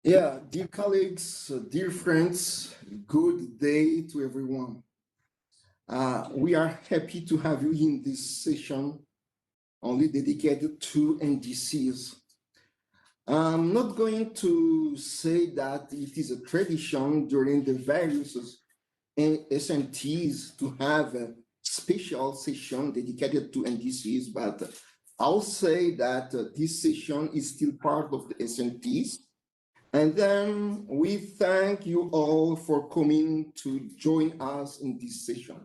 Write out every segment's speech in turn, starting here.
Yeah, dear colleagues, dear friends, good day to everyone. We are happy to have you in this session only dedicated to NDCs. I'm not going to say that it is a tradition during the various SNTs to have a special session dedicated to NDCs, but I'll say that this session is still part of the SNTs. And then we thank you all for coming to join us in this session.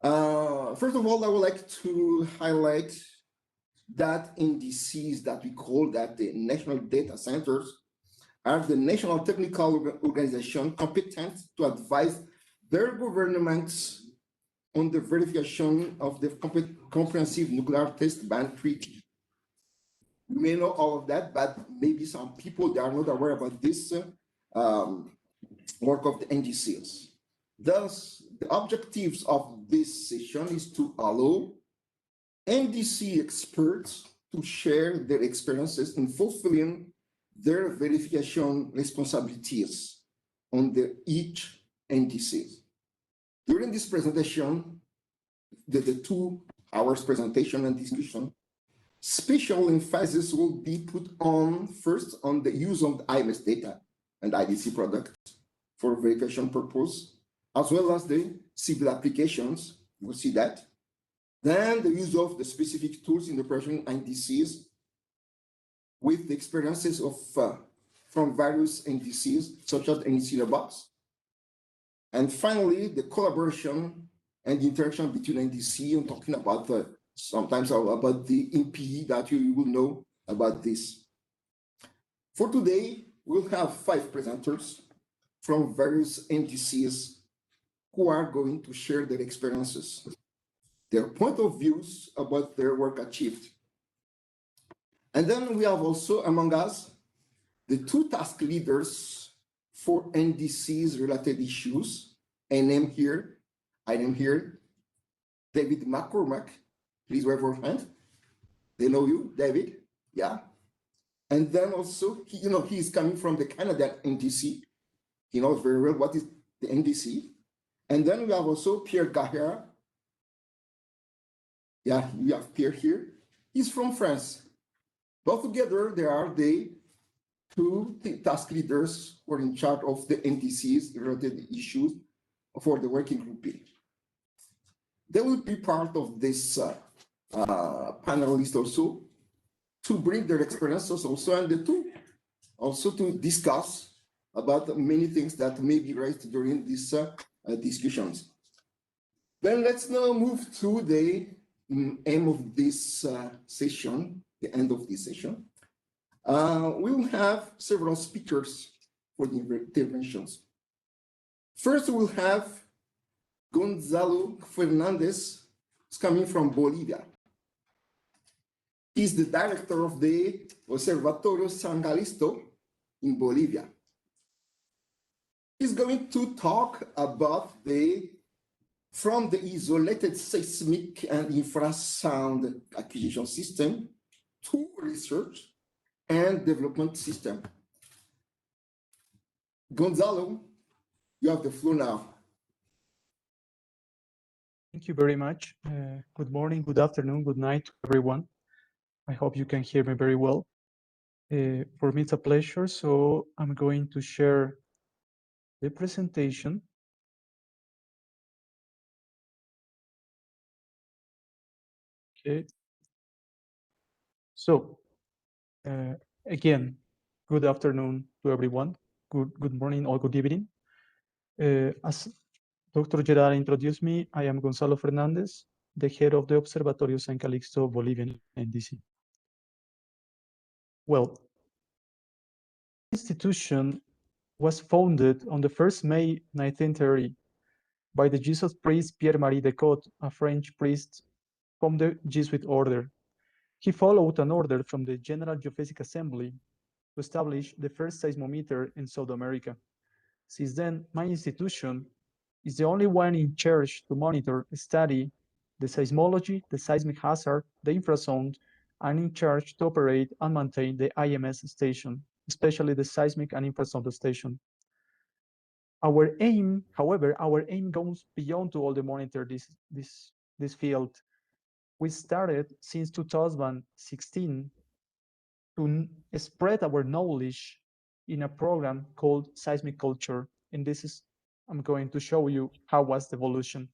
First of all, I would like to highlight that NDCs that we call that the National Data Centers are the national technical organization competent to advise their governments on the verification of the comprehensive nuclear test ban treaty. You may know all of that, but maybe some people, they are not aware about this work of the NDCs. Thus, the objectives of this session is to allow NDC experts to share their experiences in fulfilling their verification responsibilities on each NDC. During this presentation, the 2 hours presentation and discussion, special emphasis will be put on first on the use of the IMS data and IDC product for verification purpose, as well as the civil applications. You will see that. Then the use of the specific tools in the operation NDCs with the experiences of from various NDCs, such as NDC in a box. And finally, the collaboration and the interaction between NDC. I'm talking about sometimes about the MPE that you will know about this. For today, we'll have 5 presenters from various NDCs who are going to share their experiences, their point of views about their work achieved. And then we have also among us the 2 task leaders for NDCs related issues. I am here, David McCormack. Please wave your hand. They know you, David. Yeah. And then also, he is coming from the Canadian NDC. He knows very well what is the NDC. And then we have also Pierre Gahera. Yeah, we have Pierre here. He's from France. Both together, they are the 2 task leaders who are in charge of the NDCs related issues for the working group B. They will be part of this panelists also to bring their experiences also, and to discuss about many things that may be raised during these discussions. Then let's now move to the aim of this session, the end of this session. We will have several speakers for the interventions. First, we'll have Gonzalo Fernandez, who's coming from Bolivia. He's the director of the Observatorio San Galisto in Bolivia. He's going to talk about from the isolated seismic and infrasound acquisition system to research and development system. Gonzalo, you have the floor now. Thank you very much. Good morning, good afternoon, good night to everyone. I hope you can hear me very well. For me, it's a pleasure. So I'm going to share the presentation. Okay. So again, good afternoon to everyone. Good morning or good evening. As Dr. Gerard introduced me. I am Gonzalo Fernandez, the head of the Observatorio San Calixto Bolivian NDC. Well, institution was founded on the 1st May 1930 by the Jesuit priest Pierre-Marie Decaux, a French priest from the Jesuit order. He followed an order from the General Geophysical Assembly to establish the first seismometer in South America. Since then, my institution is the only one in charge to monitor, study the seismology, the seismic hazard, the infrasound, and in charge to operate and maintain the IMS station, especially the seismic and infrasound station. Our aim, however, our aim goes beyond to only monitor this field. We started since 2016 to spread our knowledge in a program called Seismic Culture. And this is, I'm going to show you how was the evolution.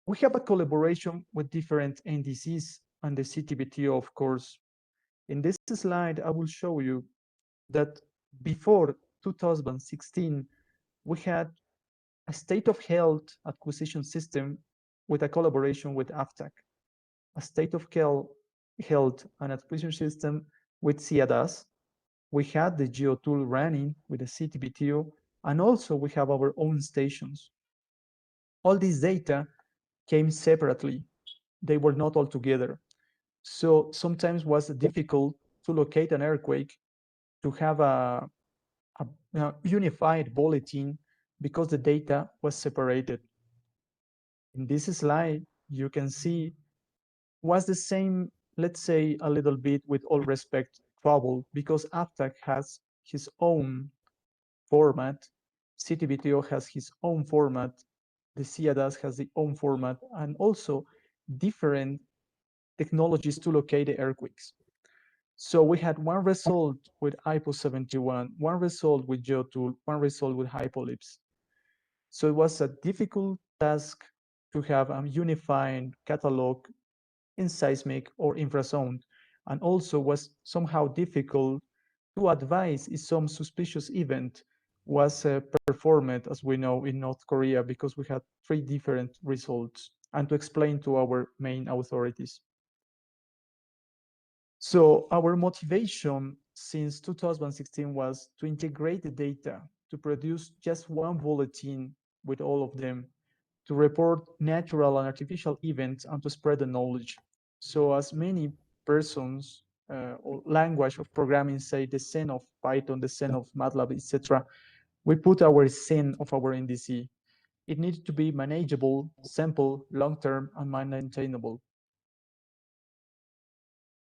We have a collaboration with different NDCs and the CTBTO, of course. In this slide, I will show you that before 2016, we had a state-of-health acquisition system with a collaboration with AFTAC, a state-of-health and acquisition system with CIADAS. We had the GeoTool running with the CTBTO, and also we have our own stations. All this data came separately. They were not all together. So sometimes it was difficult to locate an earthquake, to have a unified bulletin because the data was separated. In this slide, you can see was the same, let's say a little bit with all respect, trouble, because AFTAC has his own format, CTBTO has his own format, the CIADAS has the own format, and also different technologies to locate the earthquakes. So we had one result with IPO 71, one result with GeoTool, one result with Hypolips. So it was a difficult task to have a unified catalog in seismic or infrasound, and also was somehow difficult to advise if some suspicious event was performed, as we know, in North Korea, because we had 3 different results, and to explain to our main authorities. So our motivation since 2016 was to integrate the data, to produce just one bulletin with all of them, to report natural and artificial events, and to spread the knowledge. So as many persons or language of programming say the Zen of Python, the Zen of MATLAB, etc., we put our Zen of our NDC. It needs to be manageable, simple, long-term, and maintainable.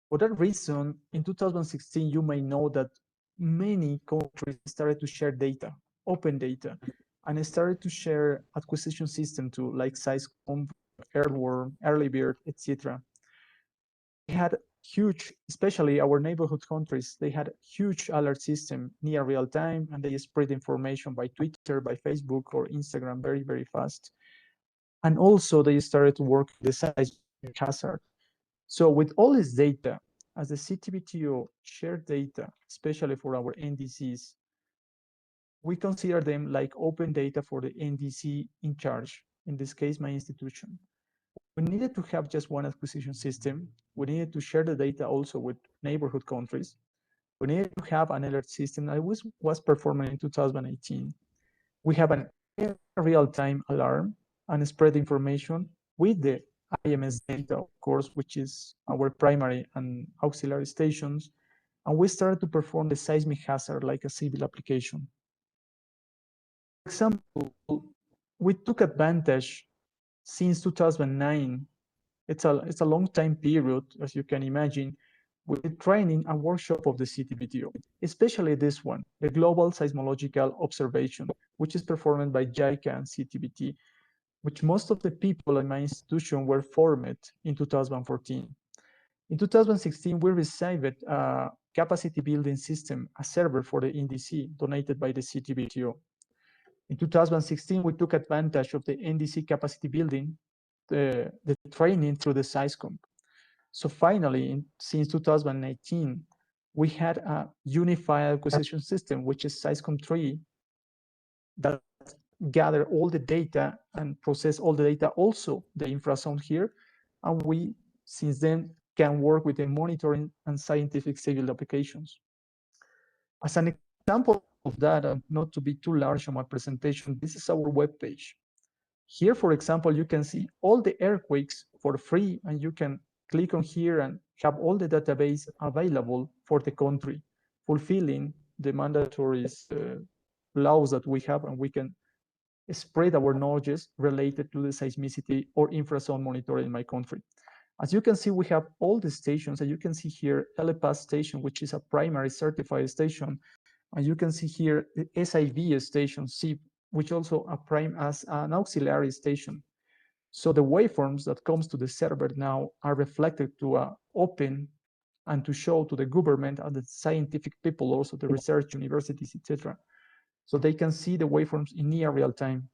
For that reason, in 2016, you may know that many countries started to share data, open data, and started to share acquisition system too, like SciComp, Earthworm, Earlybird, etc. They had huge, especially our neighborhood countries, they had huge alert system near real time, and they spread information by Twitter, by Facebook, or Instagram very, very fast. And also they started to work with the seismic hazard. So with all this data, as the CTBTO shared data, especially for our NDCs, we consider them like open data for the NDC in charge, in this case, my institution. We needed to have just one acquisition system. We needed to share the data also with neighborhood countries. We needed to have an alert system that was performed in 2018. We have an real-time alarm and spread information with the IMS data, of course, which is our primary and auxiliary stations. And we started to perform the seismic hazard like a civil application. For example, we took advantage since 2009. It's a long time period, as you can imagine, with training and workshop of the CTBTO, especially this one, the Global Seismological Observation, which is performed by JICA and CTBT, which most of the people in my institution were formed in 2014. In 2016, we received a capacity building system, a server for the NDC donated by the CTBTO. In 2016, we took advantage of the NDC capacity building, the training through the SciComp. So finally, since 2018, we had a unified acquisition system, which is SciComp 3, that gather all the data and process all the data, also the infrasound here. And we, since then, can work with the monitoring and scientific civil applications. As an example of that, and not to be too large on my presentation, this is our web page. Here, for example, you can see all the earthquakes for free, and you can click on here and have all the database available for the country, fulfilling the mandatory laws that we have, and we can spread our knowledge related to the seismicity or infrasound monitoring in my country. As you can see, we have all the stations, and you can see here LPAS station, which is a primary certified station, and you can see here the SIV station, SIP, which also a prime as an auxiliary station. So the waveforms that comes to the server now are reflected to open and to show to the government and the scientific people, also the research universities, etc. So they can see the waveforms in near real time.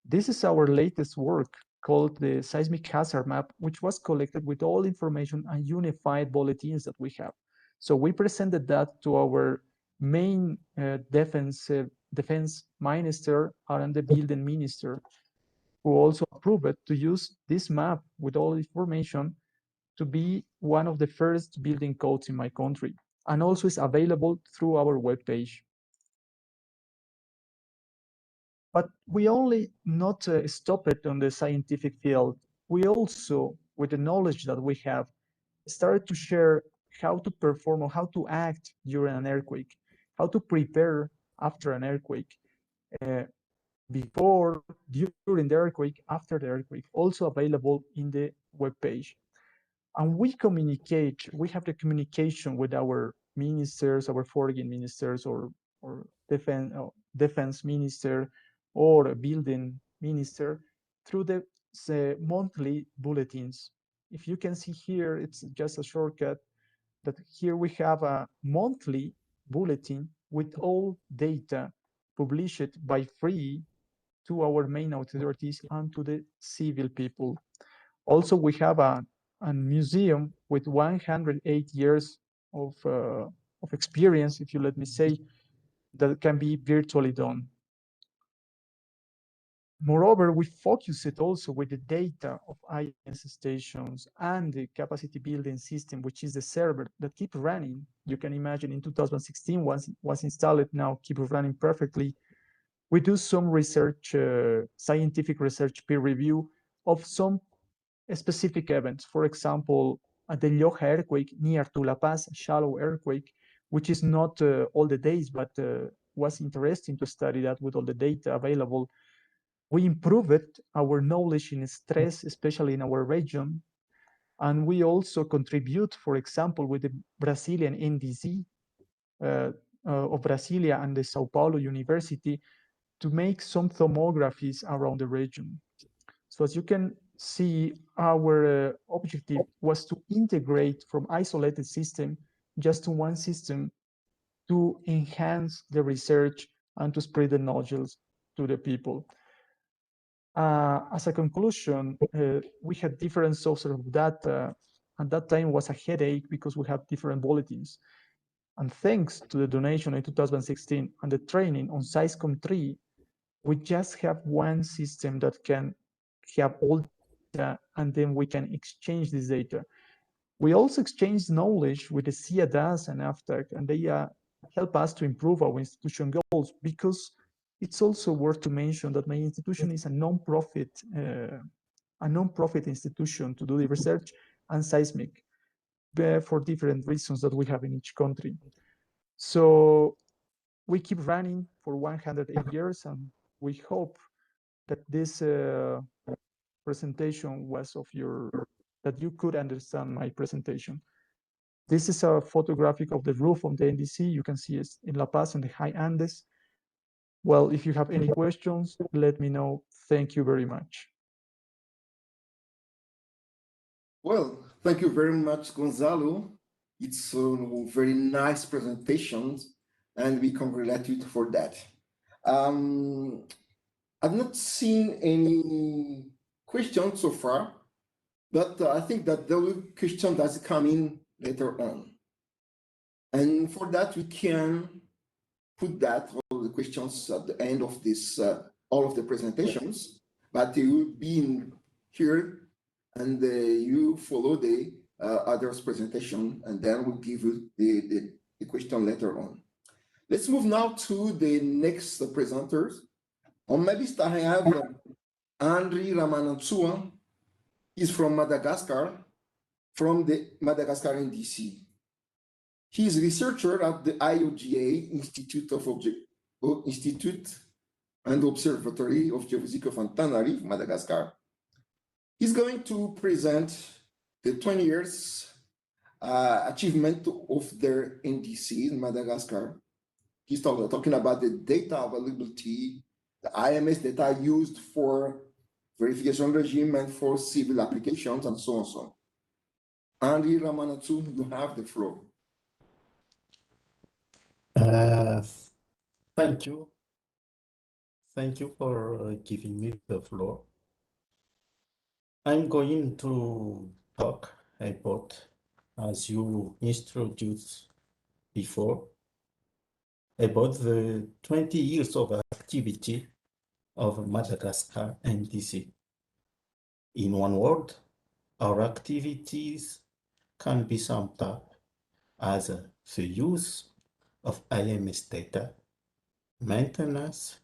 This is our latest work called the Seismic Hazard Map, which was collected with all information and unified bulletins that we have. So we presented that to our main defense minister and the building minister, who also approved it to use this map with all information to be one of the first building codes in my country, and also is available through our webpage. But we only not stop it on the scientific field. We also, with the knowledge that we have, started to share how to perform or how to act during an earthquake, how to prepare after an earthquake, before, during the earthquake, after the earthquake, also available in the webpage. And we communicate, we have the communication with our ministers, our foreign ministers, or defense minister, or a building minister through the monthly bulletins. If you can see here, it's just a shortcut that here we have a monthly bulletin with all data published by free to our main authorities and to the civil people. Also, we have a museum with 108 years of experience, if you let me say, that can be virtually done. Moreover, we focus it also with the data of INS stations and the capacity building system, which is the server that keeps running. You can imagine in 2016 was installed, now keep running perfectly. We do some research, scientific research peer review of some specific events. For example, the Loja earthquake near to La Paz, shallow earthquake, which is not all the days, but was interesting to study that with all the data available. We improved our knowledge in stress, especially in our region. And we also contribute, for example, with the Brazilian NDZ of Brasilia and the Sao Paulo University to make some thermographies around the region. So as you can see, our objective was to integrate from isolated system just to one system to enhance the research and to spread the knowledge to the people. As a conclusion, we had different sources of data. At that time was a headache because we had different bulletins. And thanks to the donation in 2016 and the training on SAISCOM3, we just have one system that can have all data, and then we can exchange this data. We also exchange knowledge with the CIADAS and AFTAC, and they help us to improve our institution goals, because it's also worth to mention that my institution is a non-profit institution to do the research and seismic for different reasons that we have in each country. So we keep running for 108 years, and we hope that this presentation was that you could understand my presentation. This is a photographic of the roof of the NDC. You can see it in La Paz in the high Andes. Well, if you have any questions, let me know. Thank you very much. Well, thank you very much, Gonzalo. It's a very nice presentation, and we congratulate you for that. I've not seen any questions so far, but I think that there will be questions that come in later on. And for that, we can put that, all the questions at the end of this all of the presentations, but you will be in here and you follow the others presentation, and then we'll give you the question later on. Let's move now to the next presenters. On my list, I have Andri Ramanatsuan. He's from Madagascar, from the Madagascar NDC. He's a researcher at the IOGA Institute and Observatory of Geophysics of Tenerife, Madagascar. He's going to present the 20 years achievement of their NDC in Madagascar. He's talking about the data availability, the IMS data used for verification regime and for civil applications, and so on and so on. Andri Ramanatsu, you have the floor. Thank you. Thank you for giving me the floor. I'm going to talk about, as you introduced before, about the 20 years of activity of Madagascar NDC. In one word, our activities can be summed up as the use of IMS data, maintenance,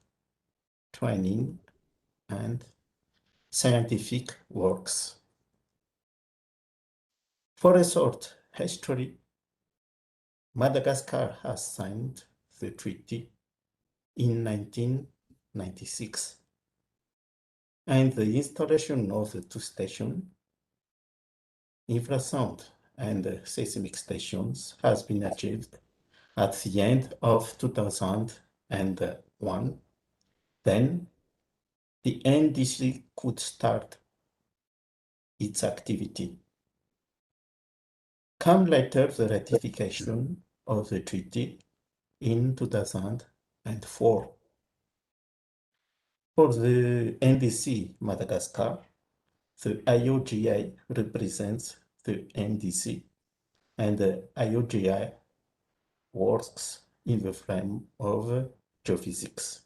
training, and scientific works. For a short history, Madagascar has signed the treaty in 1996, and the installation of the two stations, Infrasound and Seismic stations, has been achieved at the end of 2001. Then the NDC could start its activity. Come later the ratification of the treaty in 2004. For the NDC Madagascar, the IOGI represents the NDC, and the IOGI works in the frame of geophysics.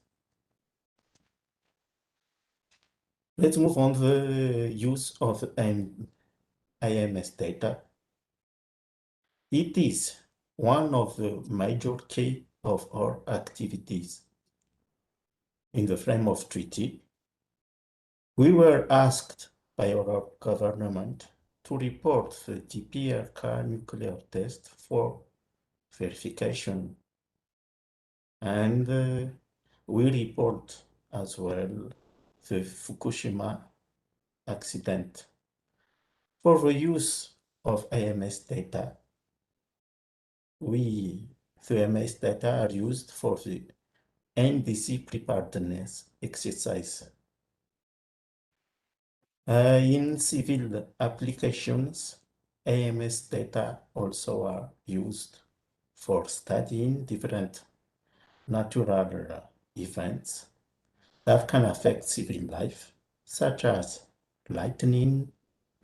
Let's move on the use of IMS data. It is one of the major key of our activities. In the frame of treaty, we were asked by our government to report the DPRK nuclear test for verification. And we report as well the Fukushima accident. For the use of IMS data, the IMS data are used for the NDC preparedness exercise. In civil applications, IMS data also are used for studying different natural events that can affect civil life, such as lightning,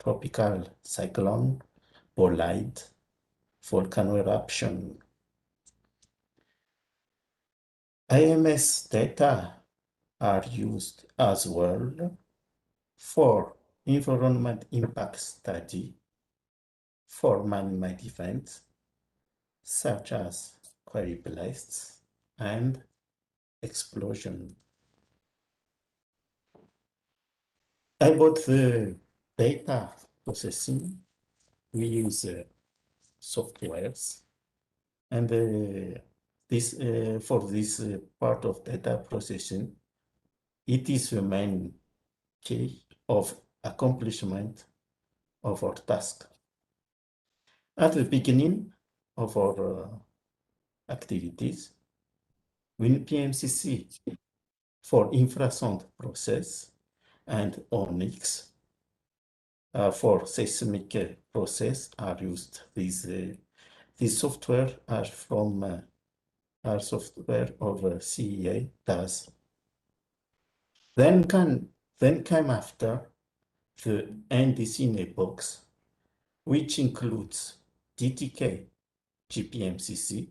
tropical cyclone, bolide, volcano eruption. IMS data are used as well for environment impact study for man-made events such as quarry blasts and explosion. About the data processing, we use softwares, and for this part of data processing, it is the main key of accomplishment of our task. At the beginning of our activities, WinPMCC for infrasound process and Onyx for seismic process are used. These software are from software of CEA DAS. Then came after the NDC in a box, which includes DTK, GPMCC,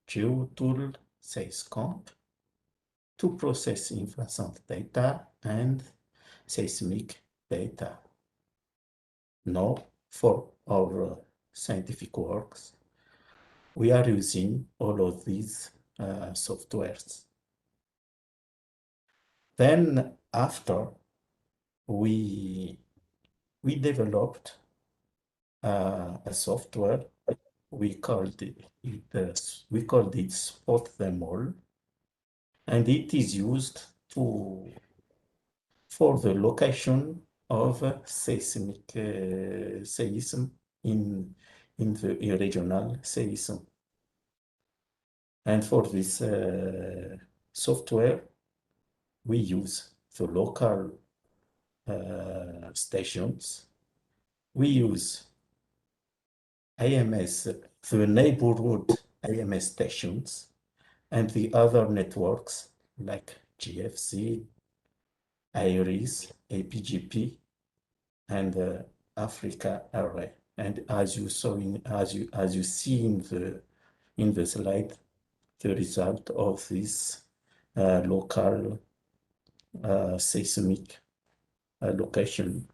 GeoTool, SeisComp, to process infrasound data and seismic data. Now, for our scientific works, we are using all of these softwares. Then after, we developed a software. We called it Spot Them All, and it is used for the location of seism in the regional seism. And for this software, we use the local stations. We use AMS, the neighborhood AMS stations, and the other networks like GFC, IRIS, APGP, and Africa array. And as you saw as you see in the slide, the result of this local seismic location.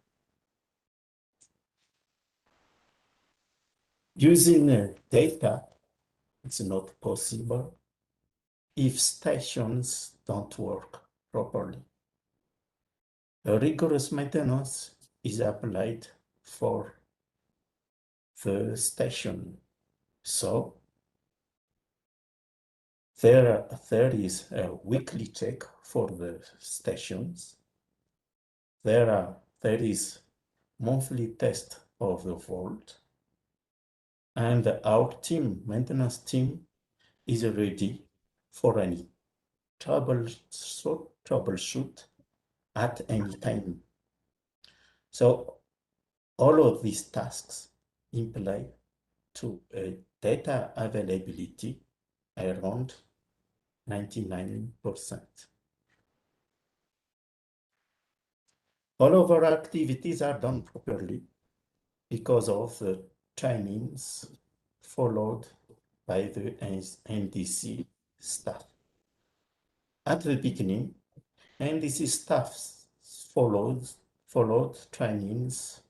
Using data, it's not possible if stations don't work properly. A rigorous maintenance is applied for the station. So there is a weekly check for the stations. There is monthly test of the fault. And our maintenance team, is ready for any troubleshoot at any time. So all of these tasks imply to a data availability around 99%. All of our activities are done properly because of the trainings followed by the NDC staff. At the beginning, NDC staff followed trainings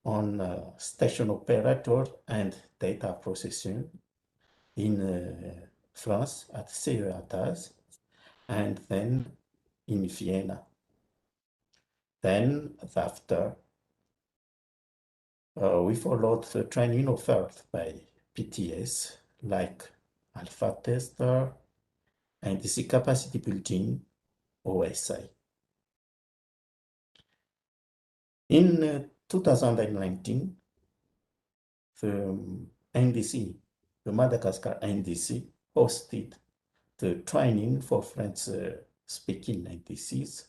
on station operator and data processing in France at CEATAS, and then in Vienna. Then after, we followed the training offered by PTS, like alpha tester, NDC capacity building, OSI. In 2019, the NDC, the Madagascar NDC, hosted the training for French-speaking NDCs.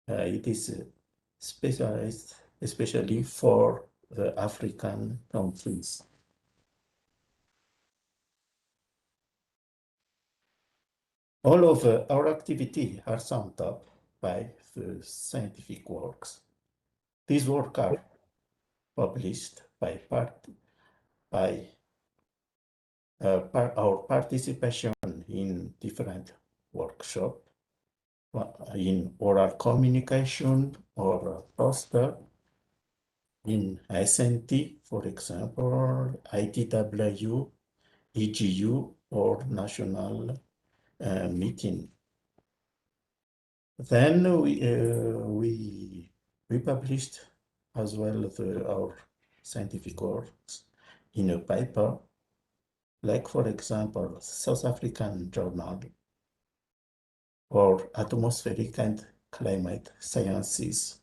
It is specialized especially for the African countries. All of our activity are summed up by the scientific works. These works are published by our participation in different workshops, in oral communication or poster, in SNT, for example, ITW, EGU, or national meeting. Then we published as well our scientific works in a paper, like for example, South African Journal or Atmospheric and Climate Sciences.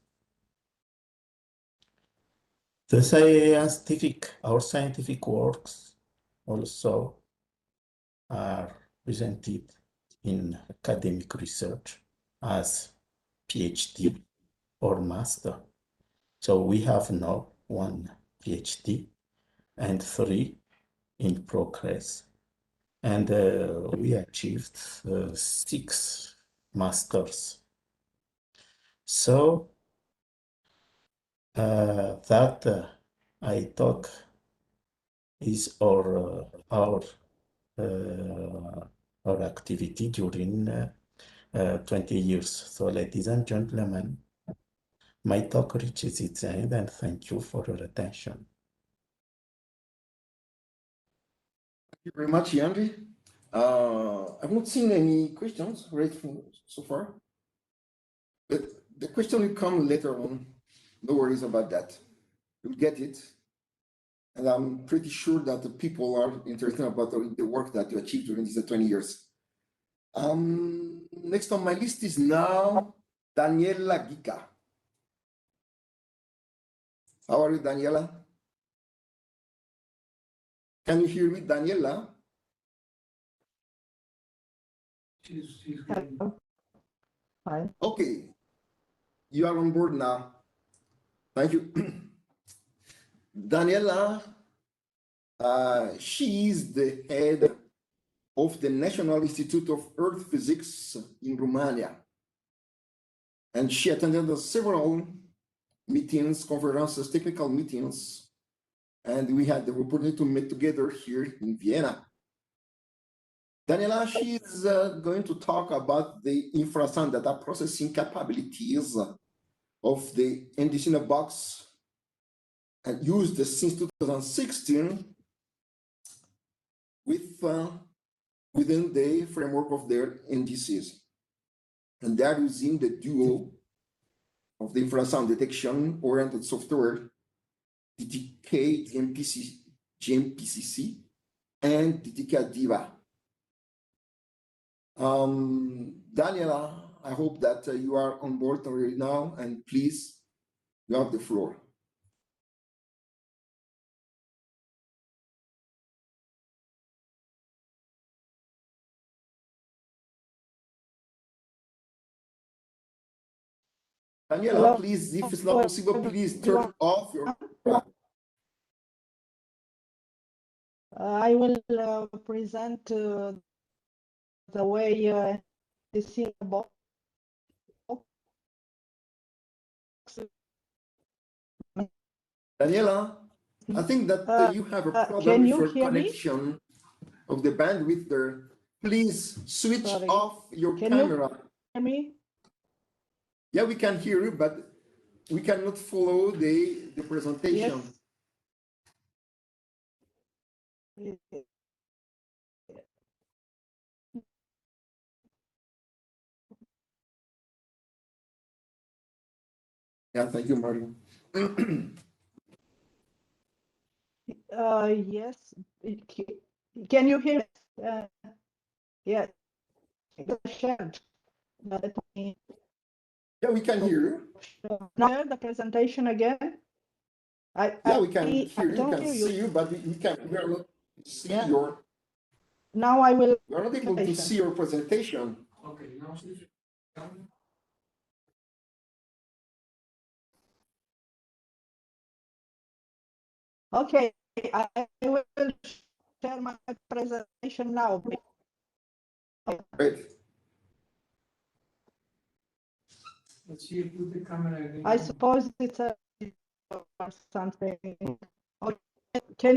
Our scientific works also are presented in academic research as PhD or master. So we have now 1 PhD and 3 in progress. And we achieved 6 masters. So that I talk is our our activity during 20 years. So, ladies and gentlemen, my talk reaches its end, and thank you for your attention. Thank you very much, Yandri. I've not seen any questions right so far, but the question will come later on. No worries about that. You'll get it. And I'm pretty sure that the people are interested about the work that you achieved during these 20 years. Next on my list is now Daniela Gica. How are you, Daniela? Can you hear me, Daniela? Hello. Hi. Okay, you are on board now. Thank you. Daniela, she is the head of the National Institute of Earth Physics in Romania. And she attended several meetings, conferences, technical meetings, and we had the opportunity to meet together here in Vienna. Daniela, she's going to talk about the infrasound data processing capabilities of the NDC box and used since 2016 within the framework of their NDCs. And they are using the duo of the infrasound detection oriented software, DTK GMPCC, and DTK Diva. Daniela, I hope that you are on board already now, and please, you have the floor. Daniela, Hello. please, if it's not possible, please turn off your. I will present the way this in the box. Daniela, I think that you have a problem can with you your hear me? connection of the bandwidth there. Please switch Sorry. off your Can you camera. hear me? Yeah, we can hear you, but we cannot follow the presentation. Yes. Yeah, thank you, Mario. Yes. Can you hear? Yeah. Shared. Let me Yeah, we can hear you. share the presentation again. Yeah, we can I hear you, we don't can hear see you. you, but we are not see Yeah. your. Now I will. We are not able to see your presentation. Okay, now see. Okay, I will share my presentation now. Great. Let's see if put the camera again. I suppose it's a or something. Okay. Can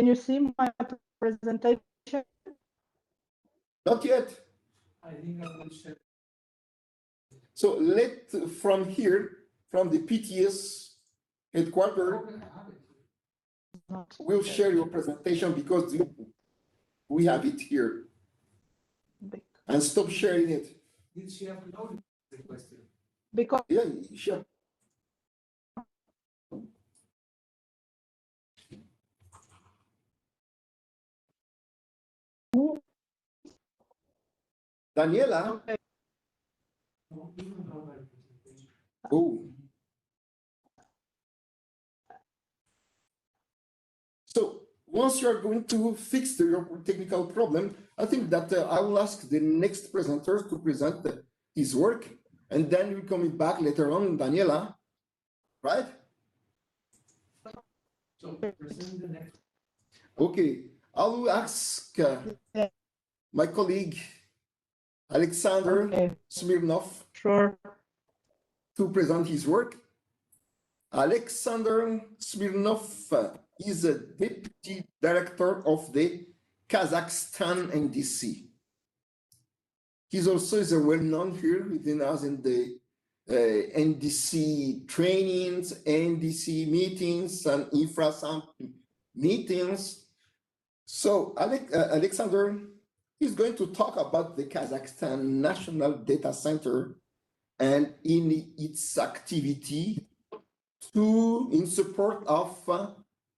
you see my presentation? Not yet. I think I will share. So from here, from the PTS headquarters, we'll share your presentation because we have it here. And stop sharing it. Did she upload the question? Because Yeah, sure. Daniela. okay. No, you don't have my presentation. Oh. So once you are going to fix your technical problem, I think that I will ask the next presenter to present his work, and then we're coming back later on, Daniela, right? So present the next. Okay, I will ask my colleague, Alexander Okay. Smirnov, Sure. to present his work. Alexander Smirnov is a deputy director of the Kazakhstan NDC. He's also is a well-known here within us in the NDC trainings, NDC meetings, and Infrasound meetings. So Alexander is going to talk about the Kazakhstan National Data Center and in its activity in support of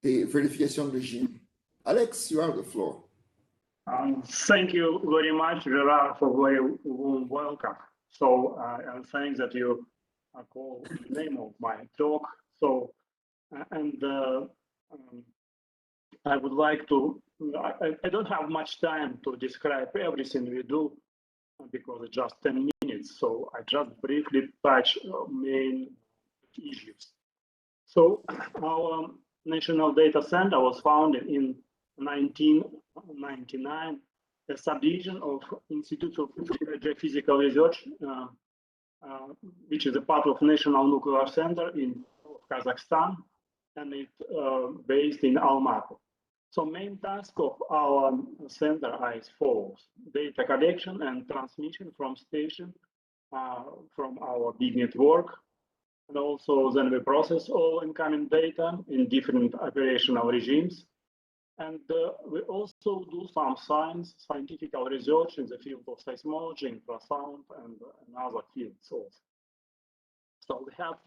the verification regime. Alex, you have the floor. Thank you very much, Gerard, for very warm welcome. So, and thanks that you call the name of my talk. So, I would like to, I don't have much time to describe everything we do because it's just 10 minutes. So I just briefly touch main issues. So our national data center was founded in 1999, a subdivision of Institute of Geophysical Research, which is a part of National Nuclear Center in Kazakhstan, and it's based in Almaty. So main task of our center are as follows: data collection and transmission from station, from our big network, and also then we process all incoming data in different operational regimes. And we also do some scientific research in the field of seismology, infrasound, and other fields also. So we have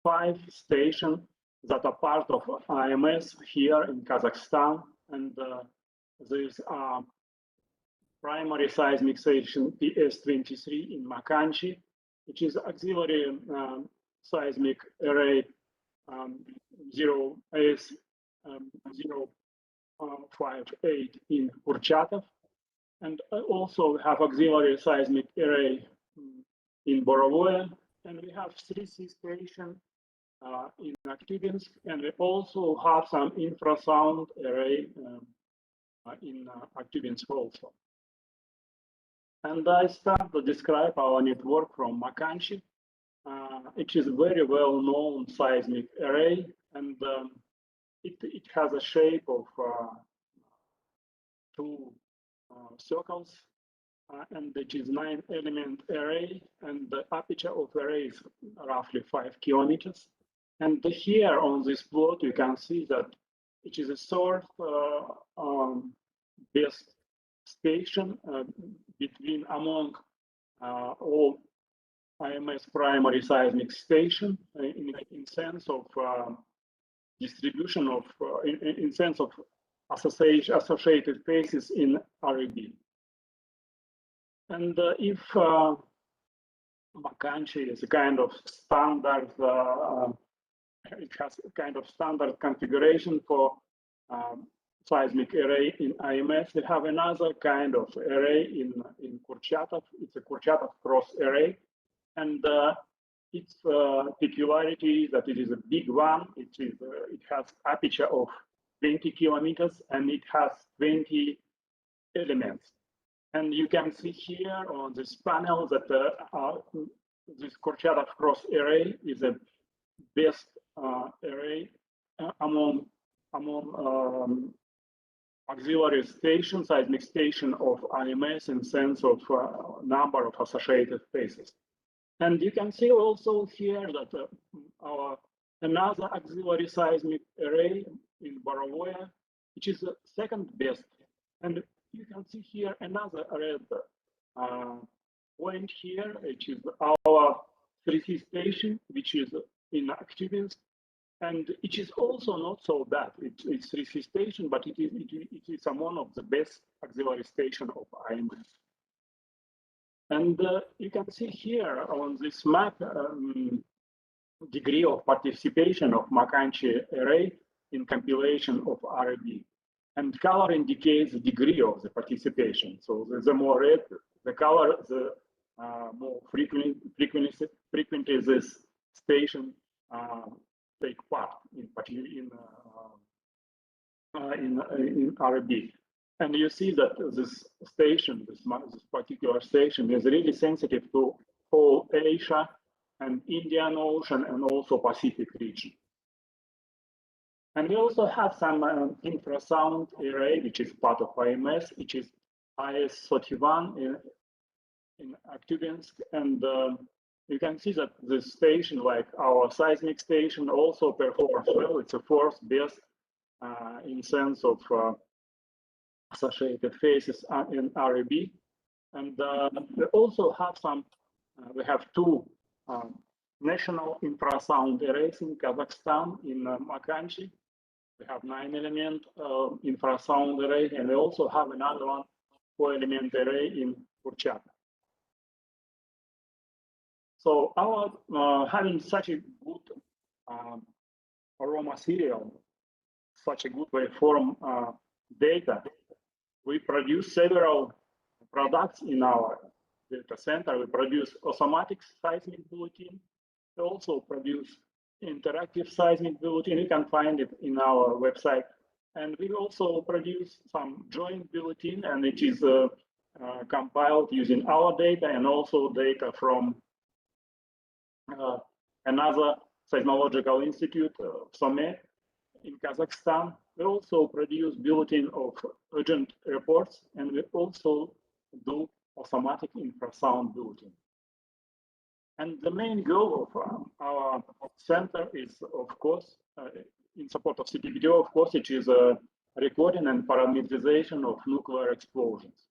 5 stations that are part of IMS here in Kazakhstan, and there's primary seismic station PS23 in Makanchi, which is auxiliary seismic array 058 in Kurchatov, and also have auxiliary seismic array in Borovoye, and we have 3 stations in Aktyabinsk, and we also have some infrasound array in Aktyabinsk also. And I start to describe our network from Makanchi. It is a very well-known seismic array, and it has a shape of 2 circles, and it is 9-element array, and the aperture of array is roughly 5 kilometers. And here on this plot, you can see that it is a sort best station among all IMS primary seismic station in sense of distribution of, in sense of associated phases in RAB. And if Makanchi is a kind of standard, it has a kind of standard configuration for seismic array in IMS. We have another kind of array in Kurchatov. It's a Kurchatov cross array, and its peculiarity is that it is a big one. It has aperture of 20 kilometers, and it has 20 elements. And you can see here on this panel that this Kurchatov cross array is a best array among auxiliary stations, seismic station of IMS in sense of number of associated phases. And you can see also here that our another auxiliary seismic array in Borovoye, which is the second best. And you can see here another red point here, which is our 3C station, which is in Aktyabinsk, and it is also not so bad. It's 3C station, but it is one of the best auxiliary station of IMS. And you can see here on this map degree of participation of Makanchi array in compilation of RAB. And color indicates the degree of the participation. So the more red the color, the more frequently this station take part in RAB. And you see that this station, this particular station, is really sensitive to whole Asia and Indian Ocean and also Pacific region. And we also have some infrasound array, which is part of IMS, which is IS-31 in Aktubinsk. And you can see that the station, like our seismic station, also performs well. It's a fourth best in sense of associated phases in RAB. And we also have we have two national infrasound arrays in Kazakhstan, in Makanchi. We have 9-element infrasound array, and we also have another 4-element array in Kurchata. So our having such a good raw material, such a good waveform data, we produce several products in our data center. We produce automatic seismic bulletin. We also produce interactive seismic bulletin. You can find it in our website. And we also produce some joint bulletin, and it is compiled using our data and also data from another seismological institute, SOME, in Kazakhstan. We also produce bulletin of urgent reports, and we also do automatic infrasound bulletin. And the main goal of our center is, of course, in support of CTBTO, of course, it is a recording and parameterization of nuclear explosions.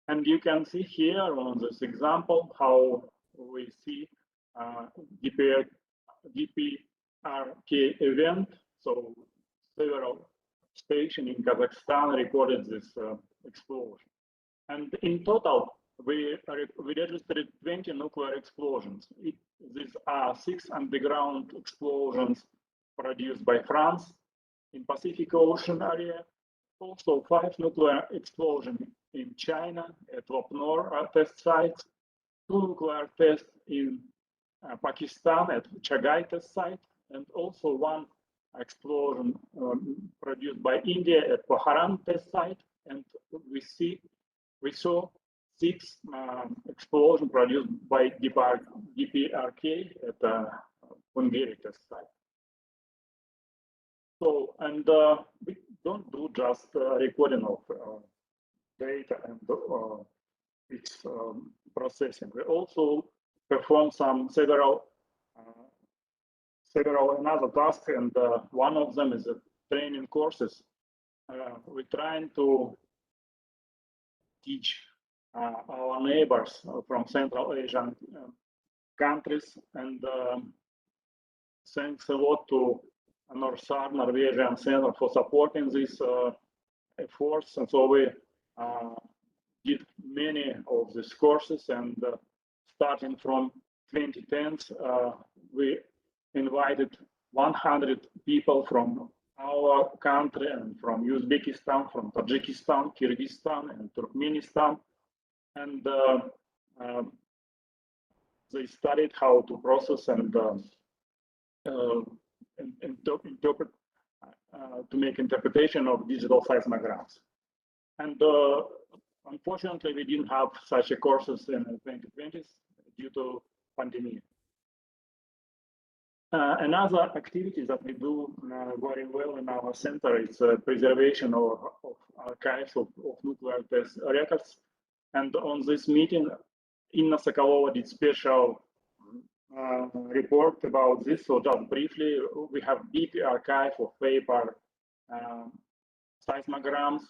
And you can see here on this example how we see DPRK event. So several stations in Kazakhstan recorded this explosion. And in total, we registered 20 nuclear explosions. These are 6 underground explosions produced by France in Pacific Ocean area. Also 5 nuclear explosions in China at Lopnor test sites, 2 nuclear tests in Pakistan at Chagai test site, and also 1 explosion produced by India at Pokhran test site. And we saw 6 explosions produced by DPRK at Hungary test site. So, and we don't do just recording of data and its processing. We also perform several another tasks, and one of them is training courses. We're trying to teach our neighbors from Central Asian countries, and thanks a lot to Northern Norwegian Center for supporting these efforts. And so we did many of these courses, and starting from 2010, we invited 100 people from our country and from Uzbekistan, from Tajikistan, Kyrgyzstan, and Turkmenistan. And they studied how to process and interpret, to make interpretation of digital seismograms. And unfortunately, we didn't have such a courses in the 2020s due to pandemic. Another activity that we do very well in our center is preservation of archives of nuclear test records. And on this meeting, Inna Sokolova did special report about this. So just briefly, we have big archive of paper seismograms,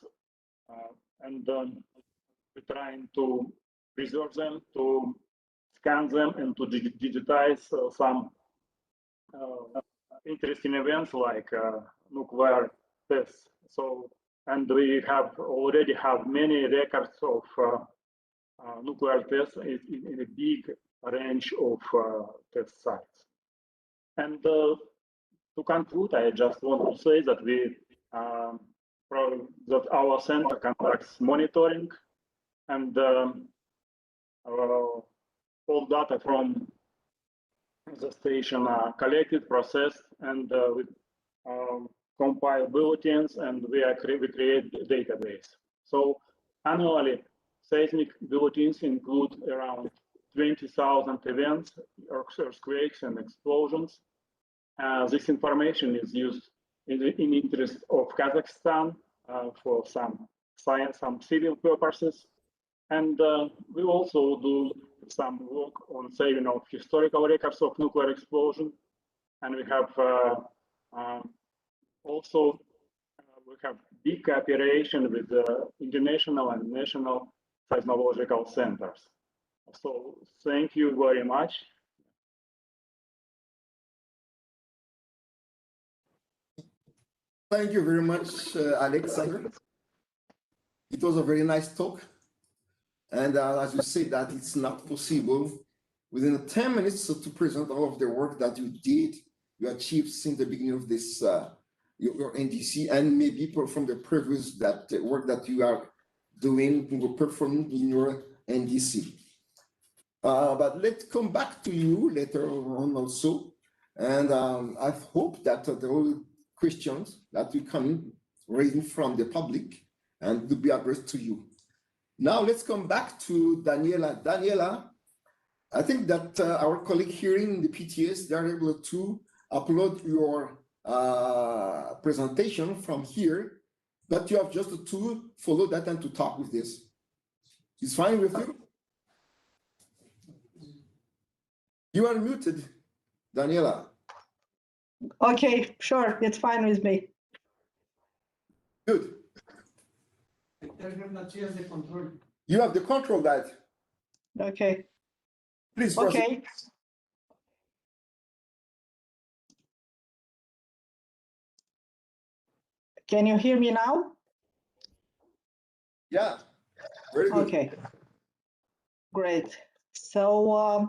and we're trying to preserve them, to scan them, and to digitize some interesting events like nuclear tests. So, and we already have many records of nuclear tests in a big range of test sites. And to conclude, I just want to say that that our center conducts monitoring, and all data from the station are collected, processed, and we compile bulletins, and we create a database. So annually, seismic bulletins include around 20,000 events, earthquakes, and explosions. This information is used in interest of Kazakhstan for some science, some civil purposes. And we also do some work on saving of historical records of nuclear explosion. And we have also we have big cooperation with the international and national seismological centers. So thank you very much. Thank you very much, Alexander. It was a very nice talk. And as you said, that it's not possible within 10 minutes to present all of the work that you did, you achieved since the beginning of this, your NDC, and maybe from the previous work that you are doing, performing in your NDC. But let's come back to you later on also. And I hope that the all questions that will come raising from the public and will be addressed to you. Now let's come back to Daniela. Daniela, I think that our colleague here in the PTS, they are able to upload your presentation from here, but you have just to follow that and to talk with this. It's fine with you? You are muted, Daniela. Okay, sure, it's fine with me. Good. Tell her that she has the control. You have the control that. Okay. Please proceed. Okay. Can you hear me now? Yeah, very good. Okay. Great. So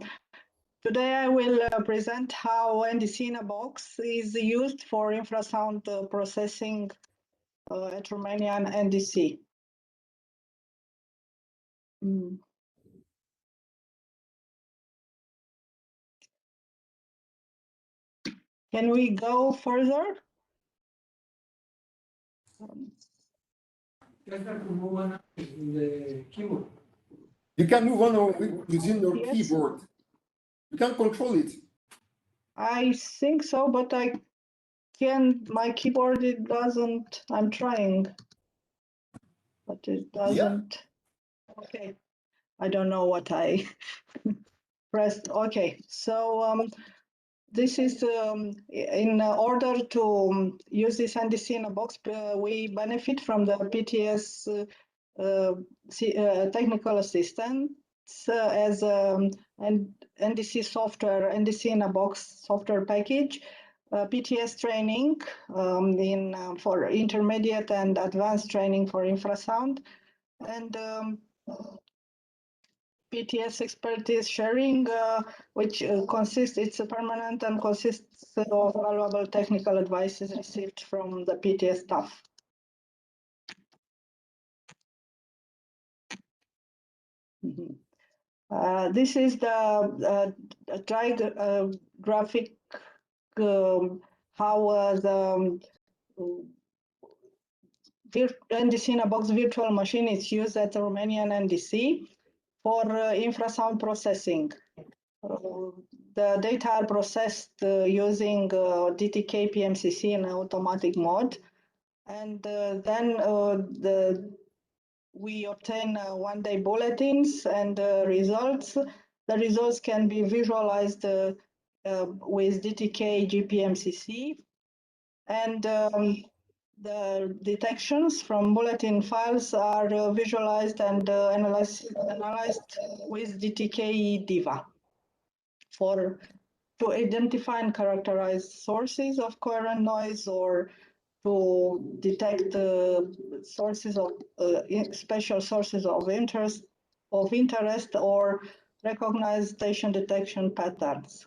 today I will present how NDC in a box is used for infrasound processing at Romanian NDC. Can we go further? Tell her to move on in the keyboard. You can move on using your Yes. keyboard. You can control it. I think so, but I can't, my keyboard, it doesn't, I'm trying, but it doesn't. Okay, I don't know what I pressed. Okay, so this is in order to use this NDC in a box, we benefit from the PTS technical assistance as an NDC software, NDC in a box software package, PTS training for intermediate and advanced training for infrasound, and PTS expertise sharing, which it's permanent and consists of valuable technical advices received from the PTS staff. This is the graphic how the NDC in a box virtual machine is used at the Romanian NDC for infrasound processing. The data are processed using DTK PMCC in automatic mode, and then we obtain one-day bulletins and results. The results can be visualized with DTK GPMCC, and the detections from bulletin files are visualized and analyzed with DTK DIVA to identify and characterize sources of coherent noise, or to detect sources of special sources of interest, or recognize station detection patterns.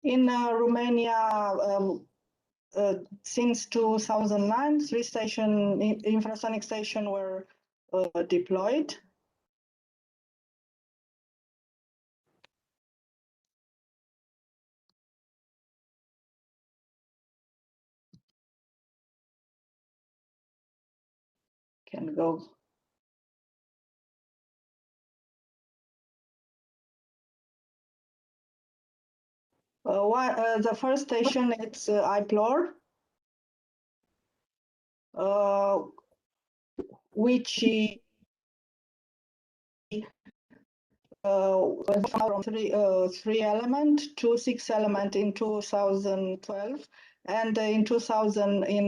In Romania, since 2009, 3 infrasonic stations were deployed. Can go. The first station, it's IPLOR, which from three element to 6 element in 2012, and in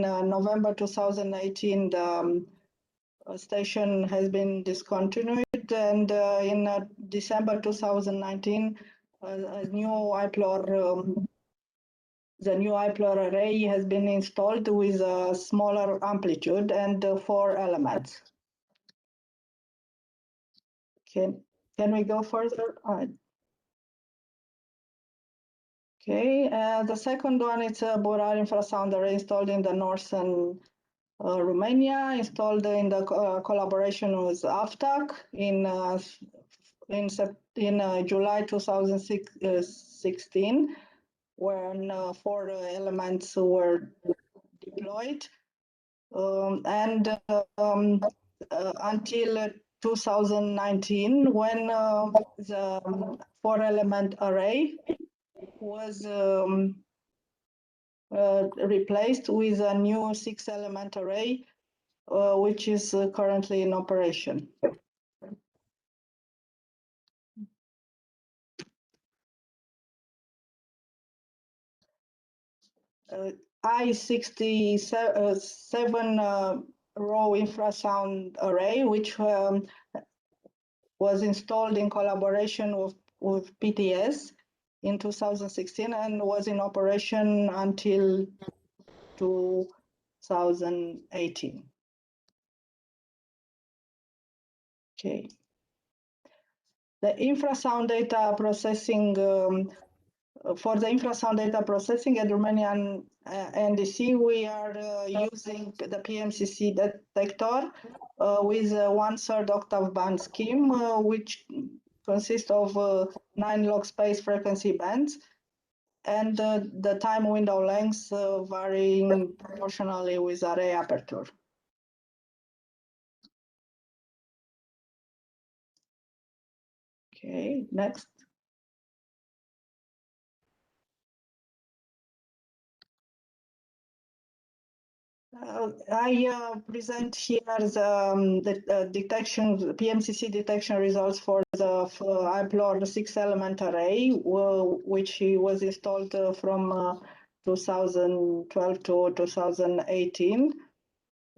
November 2018 the station has been discontinued, and in December 2019 a new IPLOR the new IPLOR array has been installed with a smaller amplitude and 4 elements. Can we go further? Okay, the second one is a Borar infrasound array installed in the northern Romania, installed in the collaboration with AFTAC in July 2016, when 4 elements were deployed, and until 2019, when the 4-element array was replaced with a new 6-element array, which is currently in operation. I-67 row infrasound array, which was installed in collaboration with PTS in 2016 and was in operation until 2018. Okay. The infrasound data processing, for the infrasound data processing at Romanian NDC, we are using the PMCC detector with a 1/3 octave band scheme, which consists of 9 log space frequency bands, and the time window lengths varying proportionally with array aperture. Okay, next. I present here the detection, PMCC detection results for the IPLOR 6-element array, which was installed from 2012 to 2018.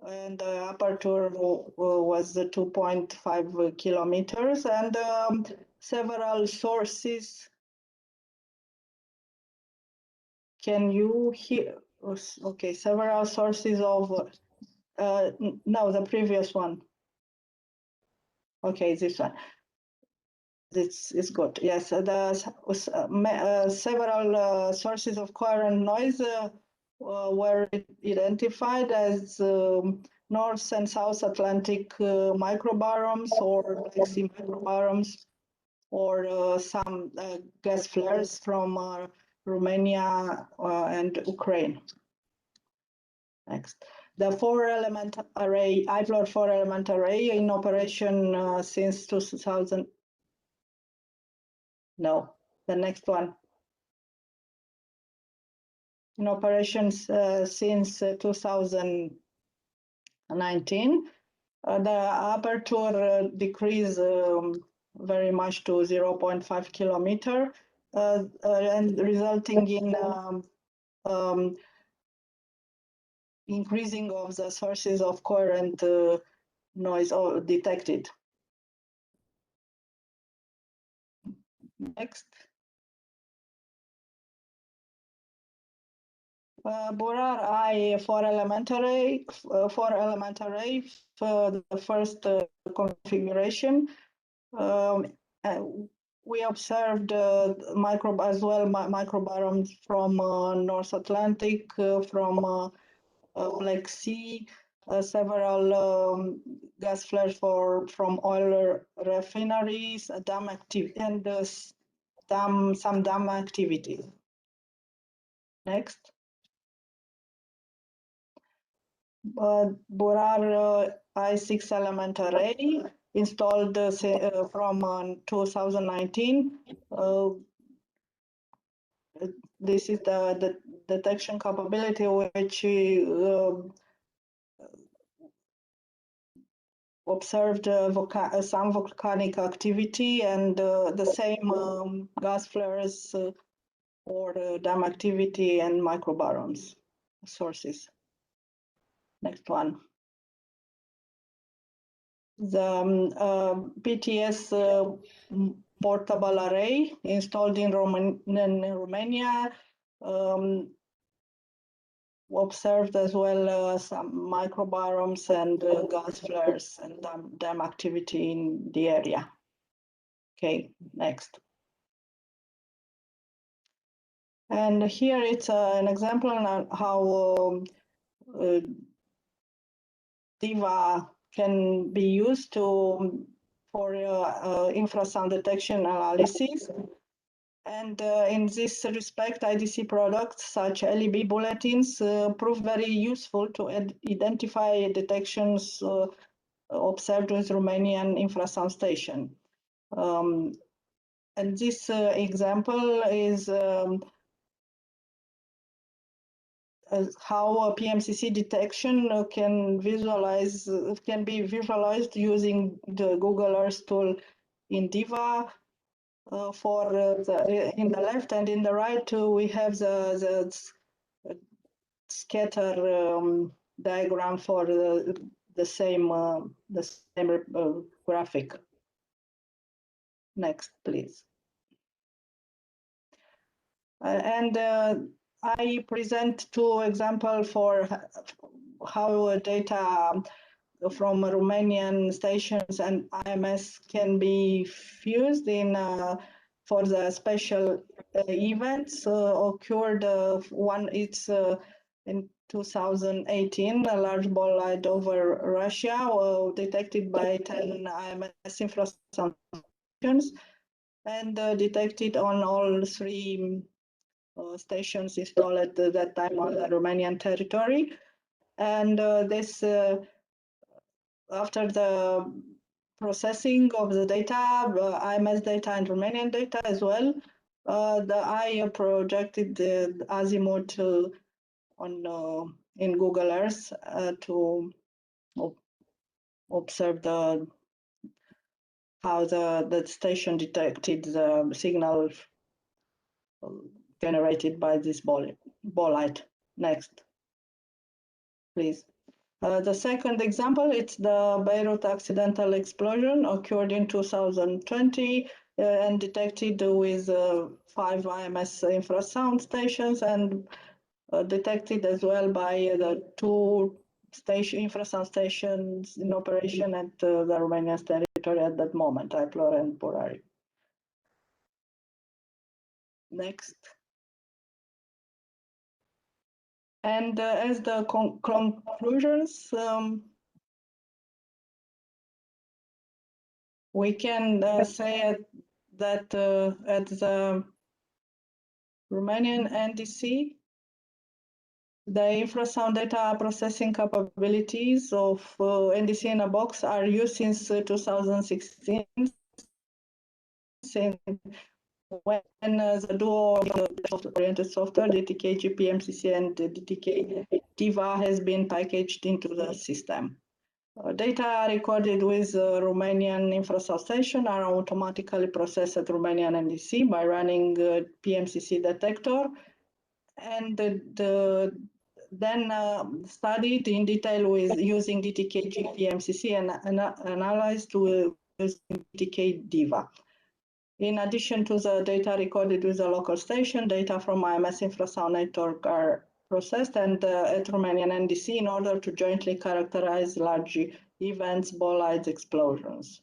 And the aperture was 2.5 kilometers, and several sources. Can you hear? Okay, several sources of, no, the previous one. Okay, this one. This is good. Yes, several sources of coherent noise were identified as North and South Atlantic microbaromes or Black Sea microbaromes, or some gas flares from Romania and Ukraine. Next. The 4-element array, IPLOR 4-element array in operation since 2000. No, the next one. In operations since 2019. The aperture decreased very much to 0.5 kilometer, and resulting in increasing of the sources of coherent noise detected. Next. Borar I 4-element array, for the first configuration. We observed microbaromes from North Atlantic, from Black Sea, several gas flares from oil refineries, dam activity, and some dam activity. Next. Borar I6-element array installed from 2019. this is the detection capability which observed some volcanic activity and the same gas flares or dam activity and microbaromes sources. Next one. The PTS portable array installed in Romania observed as well some microbaromes and gas flares and dam activity in the area. Okay, next. And here it's an example on how DIVA can be used for infrasound detection analysis. And in this respect, IDC products such LEB bulletins prove very useful to identify detections observed with Romanian infrasound station. And this example is how a PMCC detection can be visualized using the Google Earth tool in DIVA. In the left and in the right, we have the scatter diagram for the same graphic. Next, please. And I present two examples for how data from Romanian stations and IMS can be fused in for the special events occurred. It's in 2018, a large bolide over Russia detected by 10 IMS infrasound stations and detected on all three stations installed at that time on the Romanian territory. And this after the processing of the data, IMS data and Romanian data as well, the eye projected the azimuth in Google Earth to observe how the station detected the signal generated by this bolide. Next, please. The second example, it's the Beirut accidental explosion occurred in 2020 and detected with 5 IMS infrasound stations and detected as well by the 2 infrasound stations in operation at the Romanian territory at that moment, Iplor and Porari. Next. And as the conclusions, we can say that at the Romanian NDC, the infrasound data processing capabilities of NDC in a box are used since 2016, when the duo oriented software, DTK GPMCC and DTK DIVA, has been packaged into the system. Data recorded with Romanian infrasound station are automatically processed at Romanian NDC by running PMCC detector and then studied in detail with using DTK GPMCC and analyzed with DTK DIVA. In addition to the data recorded with the local station, data from IMS infrasound network are processed and at Romanian NDC in order to jointly characterize large events, bolides, explosions.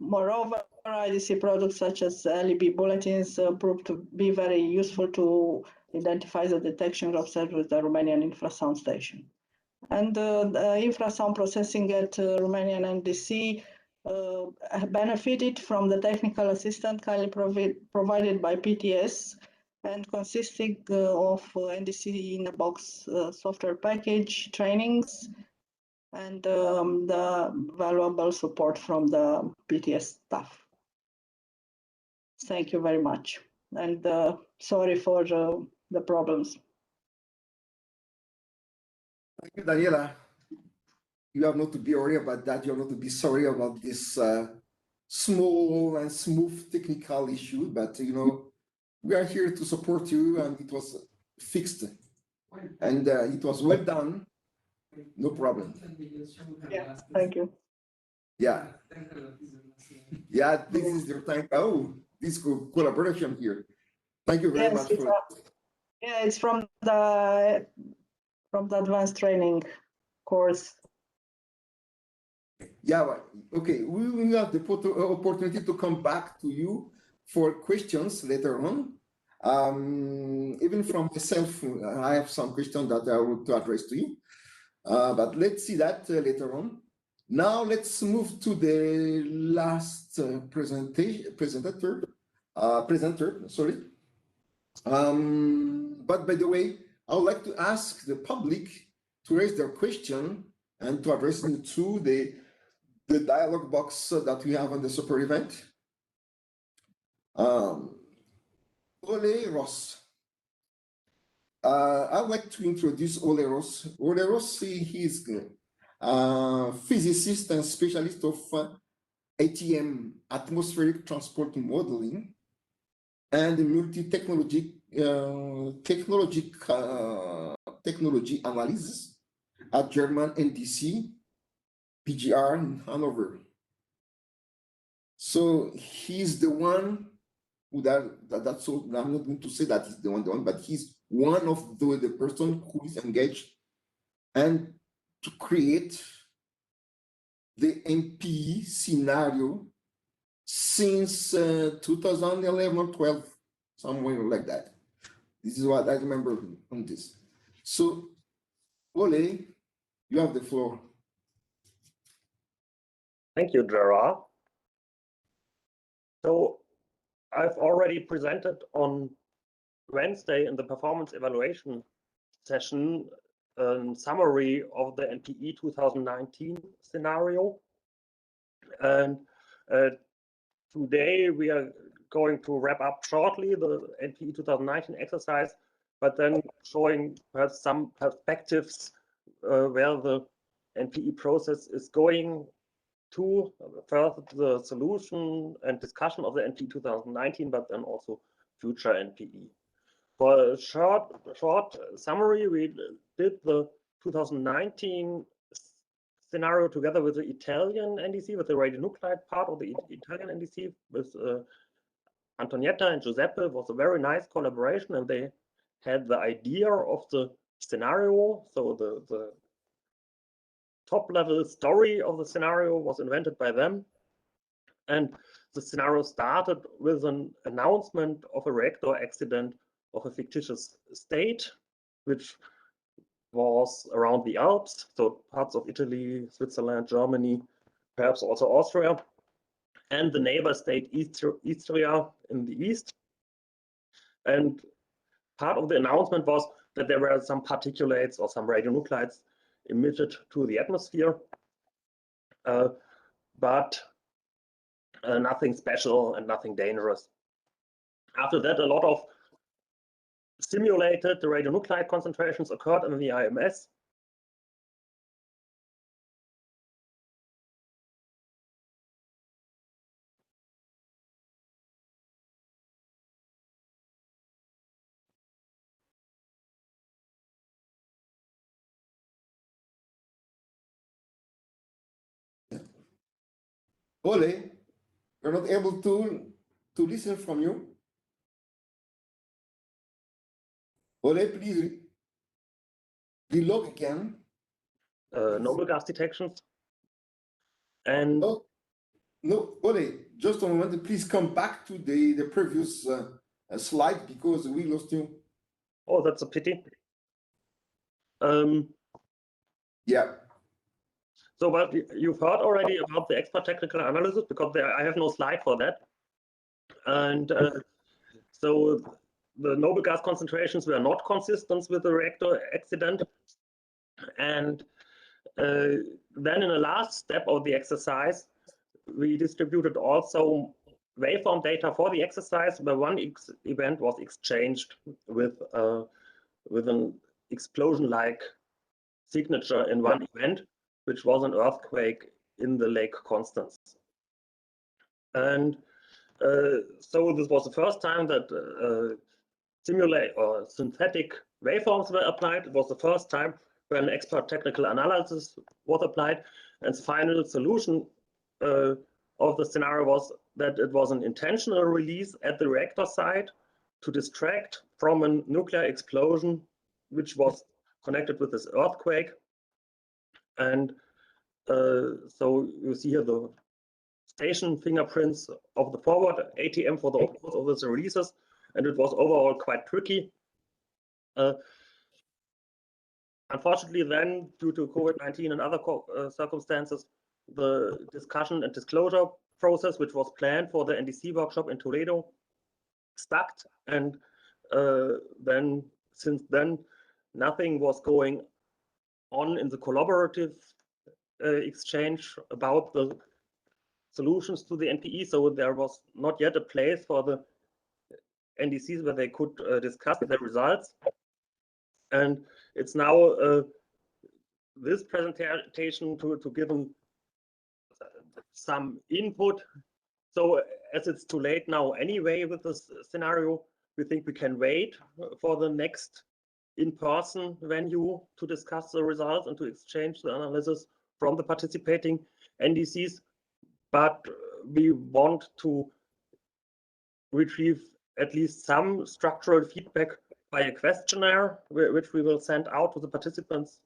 Moreover, IDC products such as LEB bulletins proved to be very useful to identify the detection observed with the Romanian infrasound station. And the infrasound processing at Romanian NDC benefited from the technical assistance kindly provided by PTS and consisting of NDC in a box software package, trainings, and the valuable support from the PTS staff. Thank you very much. and sorry for the problems. Thank you, Daniela. You have not to be worried about that. You have not to be sorry about this small and smooth technical issue, but you know, we are here to support you, and it was fixed, and it was well done. No problem. Yeah, thank you. Yeah. Yeah, this is your time. Oh, this collaboration here. Thank you very much for. Yeah, it's from the advanced training course. Yeah, well, okay. We will have the opportunity to come back to you for questions later on. Even from myself, I have some questions that I want to address to you. But let's see that later on. Now let's move to the last presenter. Sorry. But by the way, I would like to ask the public to raise their question and to address them to the dialog box that we have on the super event. Ole Ross. I'd like to introduce Ole Ross. Ole Ross, he's a physicist and specialist of ATM, atmospheric transport modeling, and multi-technology technology analysis at German NDC PGR in Hanover. So he's the one who that's so I'm not going to say that he's the one, but he's one of the person who is engaged and to create the MPE scenario since 2011 or 12, somewhere like that. This is what I remember on this. So, Ole, you have the floor. Thank you, Gerard. So I've already presented on Wednesday in the performance evaluation session a summary of the NPE 2019 scenario. And today we are going to wrap up shortly the NPE 2019 exercise, but then showing perhaps some perspectives where the NPE process is going to further the solution and discussion of the NPE 2019, but then also future NPE. For a short summary, we did the 2019 scenario together with the Italian NDC, with the radionuclide part of the Italian NDC, with Antonietta and Giuseppe. It was a very nice collaboration, and they had the idea of the scenario. So the top level story of the scenario was invented by them. And the scenario started with an announcement of a reactor accident of a fictitious state, which was around the Alps, so parts of Italy, Switzerland, Germany, perhaps also Austria, and the neighbor state Istria in the east. And part of the announcement was that there were some particulates or some radionuclides emitted to the atmosphere, but nothing special and nothing dangerous. After that, a lot of simulated radionuclide concentrations occurred in the IMS. Ole, we're not able to listen from you. Ole, please relog again. Noble gas detections. And no, Ole, just a moment, please come back to the previous slide because we lost you. Oh, that's a pity. Yeah. So, but you've heard already about the expert technical analysis, because I have no slide for that. And so the noble gas concentrations were not consistent with the reactor accident. And then in the last step of the exercise, we distributed also waveform data for the exercise, where one event was exchanged with an explosion-like signature in one event, which was an earthquake in the Lake Constance. And so this was the first time that simulate or synthetic waveforms were applied. It was the first time when expert technical analysis was applied, and the final solution of the scenario was that it was an intentional release at the reactor site to distract from a nuclear explosion, which was connected with this earthquake. And so you see here the station fingerprints of the forward ATM for the both of the releases, and it was overall quite tricky. Unfortunately, then, due to COVID-19 and other circumstances, the discussion and disclosure process, which was planned for the NDC workshop in Toledo, stuck. And then, since then, nothing was going on in the collaborative exchange about the solutions to the NPE. So there was not yet a place for the NDCs where they could discuss their results. And it's now this presentation to give them some input. So as it's too late now anyway with this scenario, we think we can wait for the next in-person venue to discuss the results and to exchange the analysis from the participating NDCs. But we want to retrieve at least some structural feedback by a questionnaire, which we will send out to the participants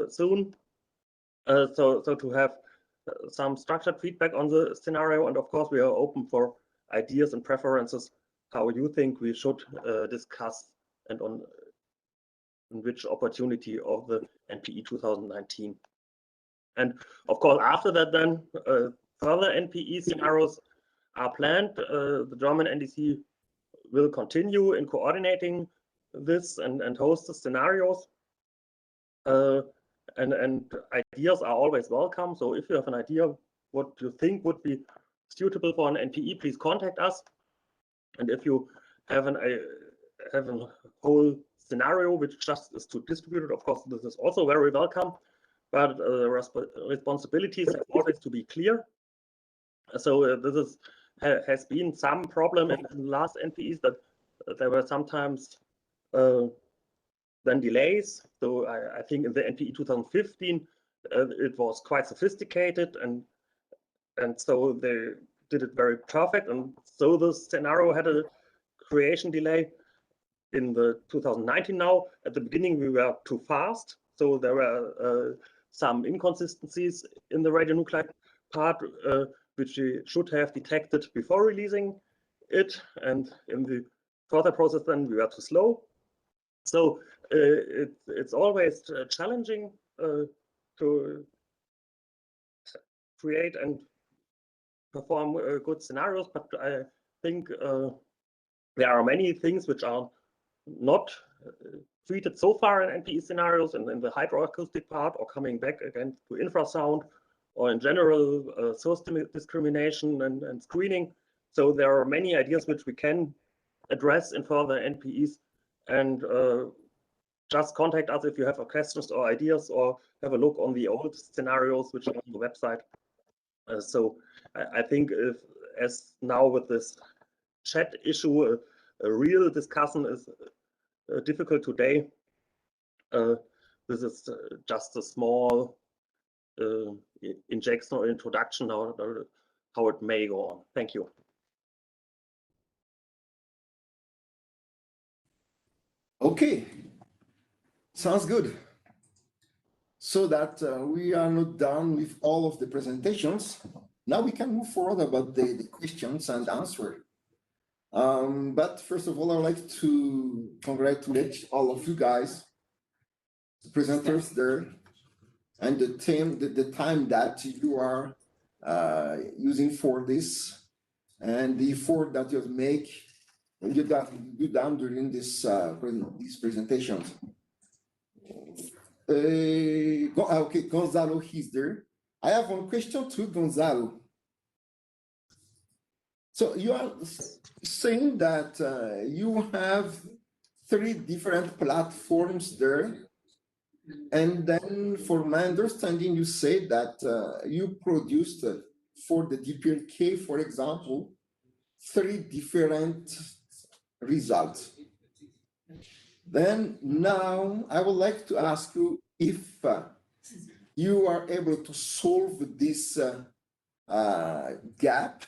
soon. So to have some structured feedback on the scenario, and of course we are open for ideas and preferences how you think we should discuss and on which opportunity of the NPE 2019. And of course after that then further NPE scenarios are planned. The German NDC will continue in coordinating this and host the scenarios. And ideas are always welcome. So if you have an idea what you think would be suitable for an NPE, please contact us. And if you have a whole scenario which just is to distribute it, of course, this is also very welcome. But responsibilities have always to be clear. So this has been some problem in the last NPEs that there were sometimes then delays. So I think in the NPE 2015 it was quite sophisticated, and so they did it very perfect. And so the scenario had a creation delay in the 2019 now. At the beginning we were too fast, so there were some inconsistencies in the radionuclide part, which we should have detected before releasing it, and in the further process then we were too slow. So it's always challenging to create and perform good scenarios, but I think there are many things which are not treated so far in NPE scenarios and in the hydroacoustic part, or coming back again to infrasound, or in general source discrimination and screening. So there are many ideas which we can address in further NPEs, and just contact us if you have questions or ideas, or have a look on the old scenarios which are on the website. So I think as now with this chat issue, a real discussion is difficult today. This is just a small injection or introduction how it may go on. Thank you. Okay, sounds good. So that we are not done with all of the presentations. Now we can move forward about the questions and answer. But first of all, I'd like to congratulate all of you guys, the presenters there, and the time that you are using for this, and the effort that you make and you done during this these presentations. Okay, Gonzalo, he's there. I have one question to Gonzalo. So you are saying that you have 3 different platforms there. And then for my understanding, you say that you produced for the DPLK, for example, 3 different results. Then now I would like to ask you if you are able to solve this gap,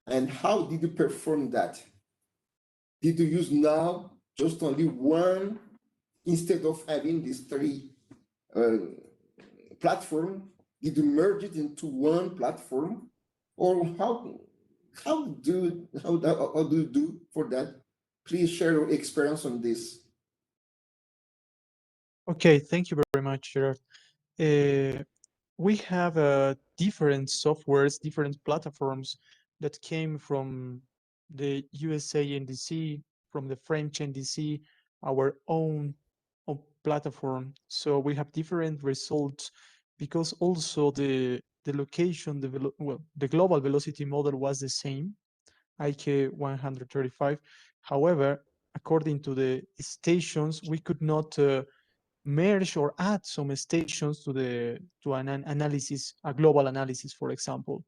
and how did you perform that? Did you use now just only one instead of having these 3 platform? Did you merge it into one platform, or how do you do for that? Please share your experience on this. Okay, thank you very much, Gerard. We have different softwares, different platforms that came from the USA NDC, from the French NDC, our own platform. So we have different results because also the location, the global velocity model was the same, IK 135. However, according to the stations, we could not merge or add some stations to an analysis, a global analysis, for example.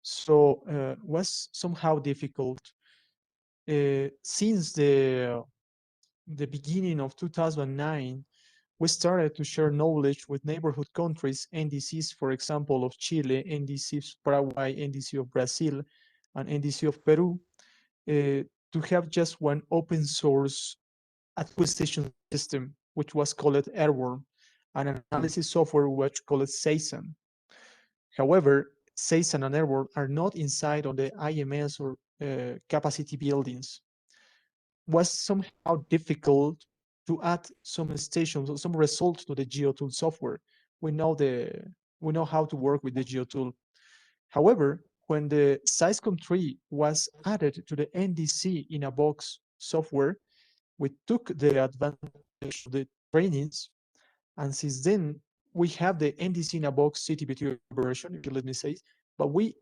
So was somehow difficult. Since the beginning of 2009, we started to share knowledge with neighborhood countries, NDCs, for example, of Chile, NDC of Paraguay, NDC of Brazil, and NDC of Peru, to have just one open source acquisition system, which was called Airworm, and an analysis software which called Seismic. However, Seismic and Airworm are not inside of the IMS or capacity buildings. Was somehow difficult to add some stations or some results to the GeoTool software. We know how to work with the GeoTool. However, when the SysCom3 was added to the NDC in a box software, we took the advantage of the trainings, and since then we have the NDC in a box CTBTO version, if you let me say, but we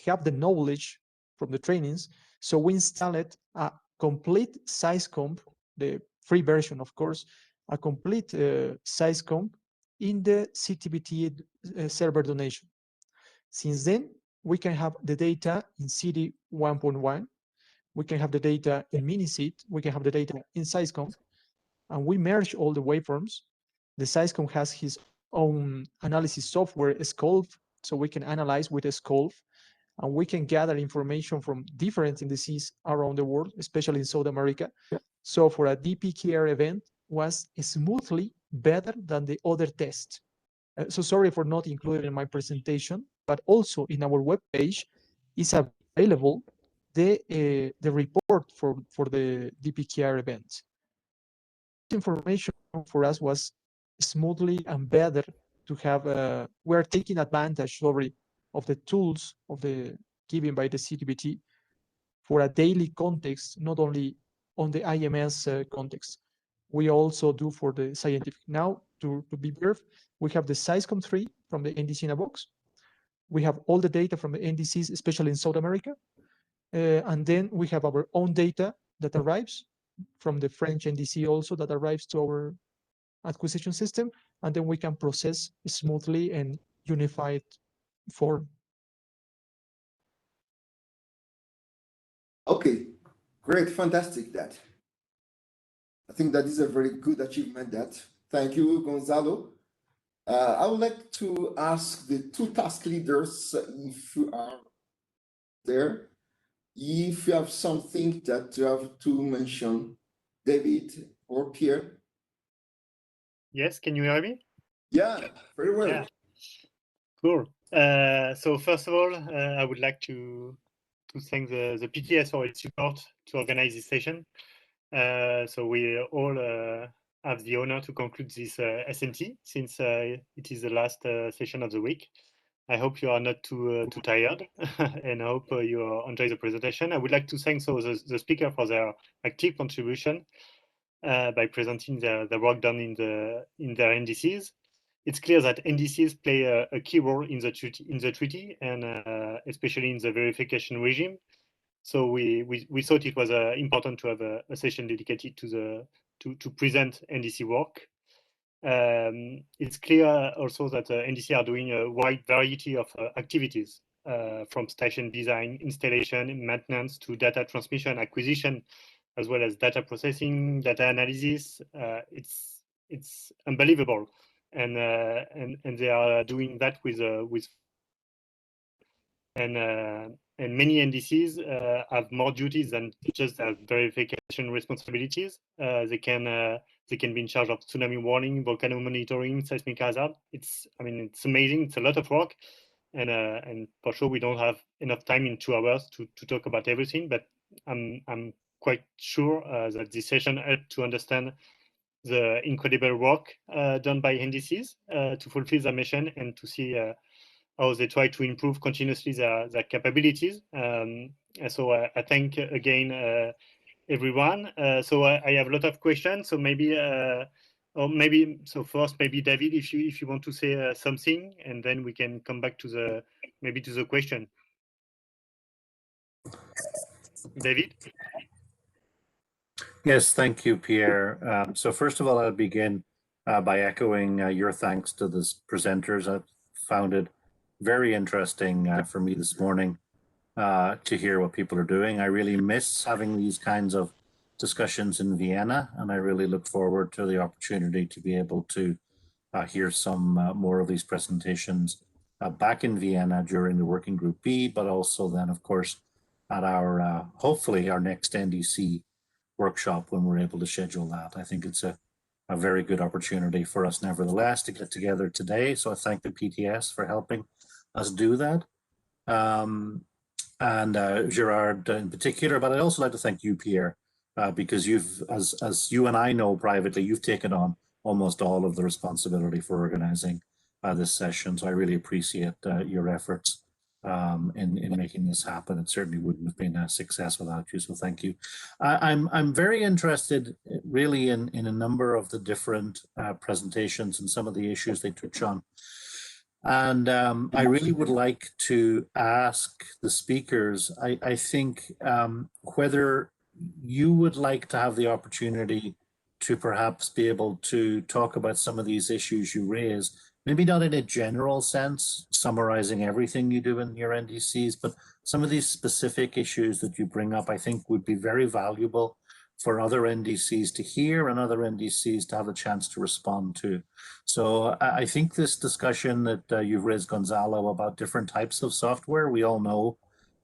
have the knowledge from the trainings, so we installed a complete SysComp, the free version, of course, a complete SysComp in the CTBT server donation. Since then, we can have the data in CD 1.1, we can have the data in Miniseed, we can have the data in SysComp, and we merge all the waveforms. The SysComp has his own analysis software, Sculf, so we can analyze with Sculf, and we can gather information from different indices around the world, especially in South America. So for a DPKR event, was smoothly better than the other test. So sorry for not including in my presentation, but also in our webpage is available the report for the DPKR events. Information for us was smoothly and better to have. We're taking advantage, sorry, of the tools of the given by the CTBT for a daily context, not only on the IMS context. We also do for the scientific. Now, to be brief, we have the SysCom3 from the NDC in a box. We have all the data from the NDCs, especially in South America. And then we have our own data that arrives from the French NDC also that arrives to our acquisition system. And then we can process smoothly and unified form. Okay, great, fantastic that. I think that is a very good achievement that. Thank you, Gonzalo. I would like to ask the 2 task leaders if you are there, if you have something that you have to mention, David or Pierre. Yes, can you hear me? Yeah, very well. Yeah. Cool. So first of all, I would like to thank the PTS for its support to organize this session. So we all have the honor to conclude this SMT since it is the last session of the week. I hope you are not too tired, and I hope you enjoy the presentation. I would like to thank the speaker for their active contribution by presenting the work done in their NDCs. It's clear that NDCs play a key role in the treaty and especially in the verification regime. So we thought it was important to have a session dedicated to present NDC work. It's clear also that NDC are doing a wide variety of activities, from station design, installation, maintenance to data transmission, acquisition, as well as data processing, data analysis. It's unbelievable, and they are doing that with and many NDCs have more duties than just have verification responsibilities. They can be in charge of tsunami warning, volcano monitoring, seismic hazard. It's amazing. It's a lot of work, and for sure we don't have enough time in 2 hours to talk about everything. But I'm quite sure that this session helped to understand the incredible work done by NDCs to fulfill their mission and to see how they try to improve continuously their capabilities. So I thank again everyone. So I have a lot of questions. So maybe, first maybe David, if you want to say something, and then we can come back to the question. David. Yes, thank you, Pierre. So first of all, I'll begin by echoing your thanks to the presenters. I found it very interesting for me this morning to hear what people are doing. I really miss having these kinds of discussions in Vienna, and I really look forward to the opportunity to be able to hear some more of these presentations back in Vienna during the Working Group B, but also then, of course, at our hopefully our next NDC workshop when we're able to schedule that. I think it's a very good opportunity for us nevertheless to get together today. So I thank the PTS for helping us do that. And Gerard in particular, but I'd also like to thank you, Pierre, because you've, as you and I know privately, you've taken on almost all of the responsibility for organizing this session. So I really appreciate your efforts in making this happen. It certainly wouldn't have been a success without you, so thank you. I'm very interested really in a number of the different presentations and some of the issues they touch on. And I really would like to ask the speakers, I think, whether you would like to have the opportunity to perhaps be able to talk about some of these issues you raise, maybe not in a general sense, summarizing everything you do in your NDCs, but some of these specific issues that you bring up, I think would be very valuable for other NDCs to hear and other NDCs to have a chance to respond to. So I think this discussion that you've raised, Gonzalo, about different types of software, we all know,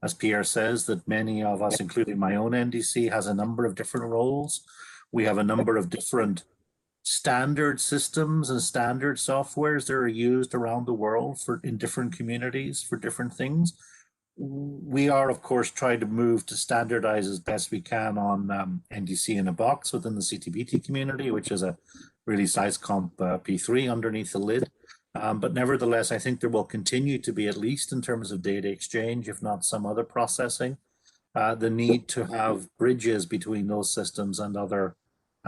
as Pierre says, that many of us, including my own NDC, has a number of different roles. We have a number of different standard systems and standard softwares that are used around the world in different communities for different things. We are, of course, trying to move to standardize as best we can on NDC in a box within the CTBT community, which is a really SeisComp P3 underneath the lid. But nevertheless, I think there will continue to be, at least in terms of data exchange, if not some other processing, the need to have bridges between those systems and other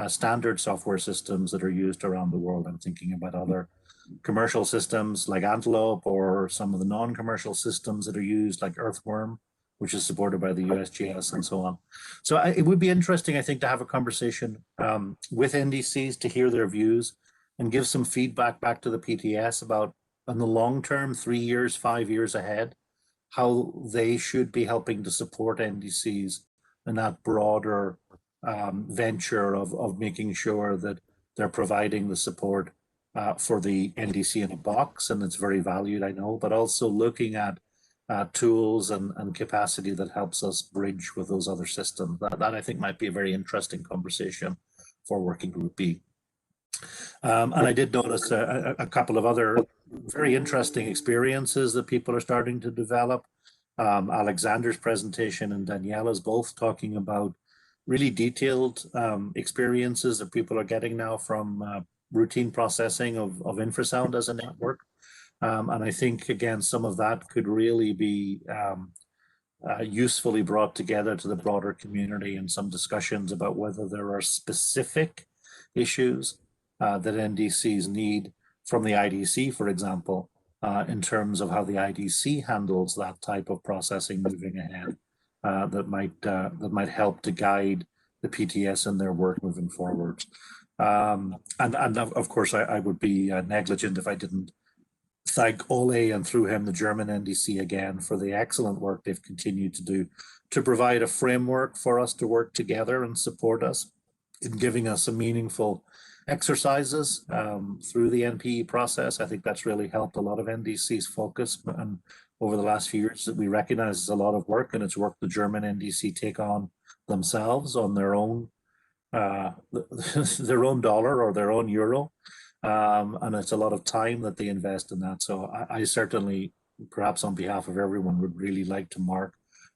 standard software systems that are used around the world. I'm thinking about other commercial systems like Antelope, or some of the non-commercial systems that are used like Earthworm, which is supported by the USGS and so on. So it would be interesting, I think, to have a conversation with NDCs to hear their views and give some feedback back to the PTS about, in the long term, 3 years, 5 years ahead, how they should be helping to support NDCs in that broader venture of making sure that they're providing the support for the NDC in a box, and it's very valued, I know, but also looking at tools and capacity that helps us bridge with those other systems. That I think might be a very interesting conversation for Working Group B. And I did notice a couple of other very interesting experiences that people are starting to develop. Alexander's presentation and Daniela's both talking about really detailed experiences that people are getting now from routine processing of infrasound as a network. And I think, again, some of that could really be usefully brought together to the broader community in some discussions about whether there are specific issues that NDCs need from the IDC, for example, in terms of how the IDC handles that type of processing moving ahead. that might help to guide the PTS in their work moving forward. And of course, I would be negligent if I didn't thank Ole and through him the German NDC again for the excellent work they've continued to do to provide a framework for us to work together and support us in giving us some meaningful exercises through the NPE process. I think that's really helped a lot of NDC's focus, and over the last few years that we recognize is a lot of work, and it's work the German NDC take on themselves on their own their own dollar or their own euro. And it's a lot of time that they invest in that. So I certainly, perhaps on behalf of everyone, would really like to mark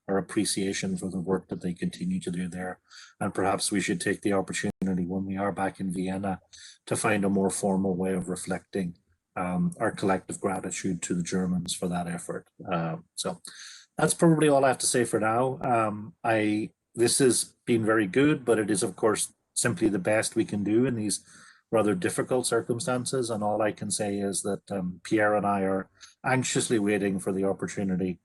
our appreciation for the work that they continue to do there. And perhaps we should take the opportunity when we are back in Vienna to find a more formal way of reflecting our collective gratitude to the Germans for that effort. So that's probably all I have to say for now. This has been very good, but it is, of course, simply the best we can do in these rather difficult circumstances. And all I can say is that Pierre and I are anxiously waiting for the opportunity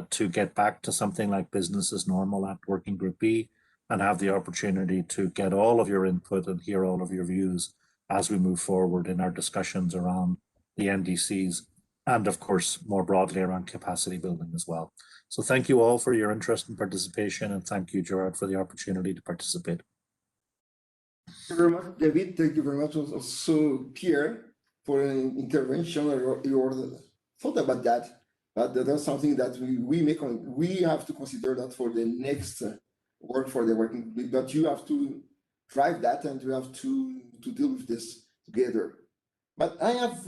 to get back to something like business as normal at Working Group B and have the opportunity to get all of your input and hear all of your views as we move forward in our discussions around the NDCs and, of course, more broadly around capacity building as well. So thank you all for your interest and participation, and thank you, Gerard, for the opportunity to participate. Thank you very much, David. Thank you very much also, Pierre, for an intervention or your thought about that. But that's something that we have to consider that for the next work for the working group. But you have to drive that, and you have to deal with this together. But I have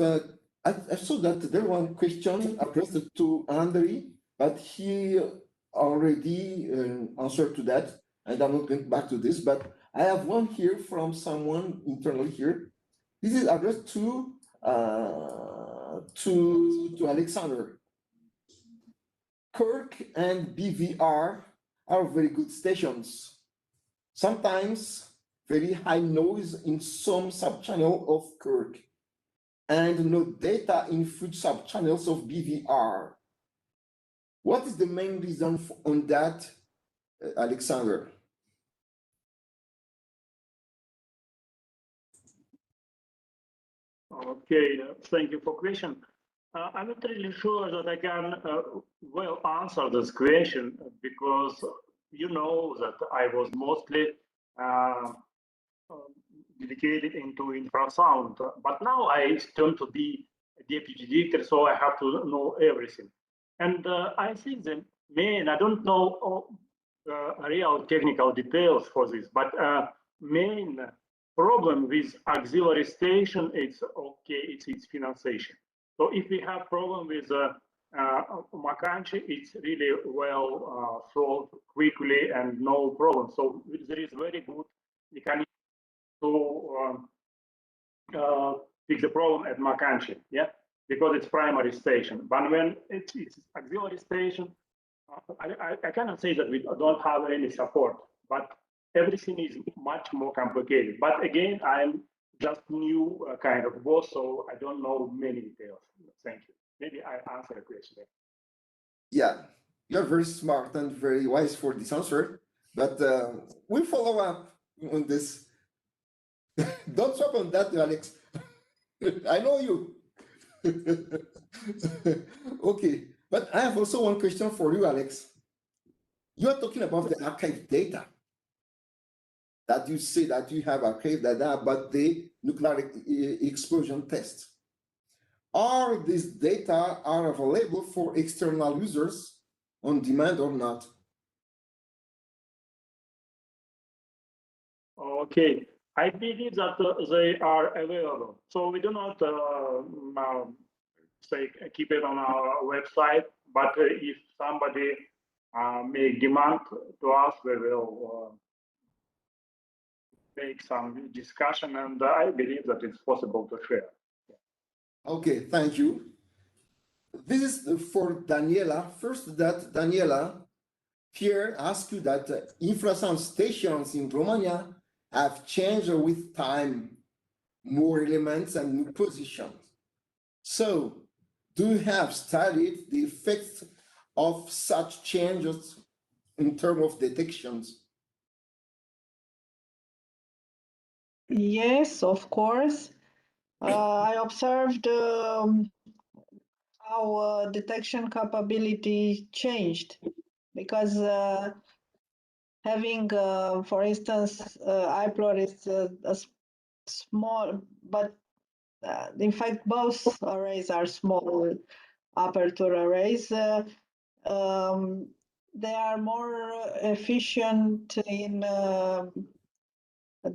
I saw that there was one question addressed to Andrei, but he already answered to that, and I'm not going back to this. But I have one here from someone internally here. This is addressed to Alexander. Kirk and BVR are very good stations. Sometimes very high noise in some subchannel of Kirk, and no data in food subchannels of BVR. What is the main reason on that, Alexander? Okay, thank you for question. I'm not really sure that I can well answer this question, because you know that I was mostly dedicated into infrasound, but now I turn to be a deputy director, so I have to know everything. And I think the main, I don't know real technical details for this, but main problem with auxiliary station, it's its financiation. So if we have problem with Makanchi, it's really well solved quickly and no problem. So there is very good mechanism to fix the problem at Makanchi, yeah, because it's primary station. But when it's auxiliary station, I cannot say that we don't have any support, but everything is much more complicated. But again, I'm just new kind of boss, so I don't know many details. Thank you. Maybe I answer the question. Yeah, you're very smart and very wise for this answer, but we'll follow up on this. Don't stop on that, Alex. I know you. Okay, but I have also one question for you, Alex. You are talking about the archive data. That you say that you have archived data about the nuclear explosion test. Are these data are available for external users on demand or not? Okay, I believe that they are available. So we do not say keep it on our website, but if somebody make demand to us, we will make some discussion, and I believe that it's possible to share. Okay, thank you. This is for Daniela. First, that Daniela, Pierre asked you that infrasound stations in Romania have changed with time, more elements and new positions. So, do you have studied the effects of such changes in terms of detections? Yes, of course. I observed how detection capability changed because having, for instance, IPLOR is a small, but in fact, both arrays are small aperture arrays. They are more efficient in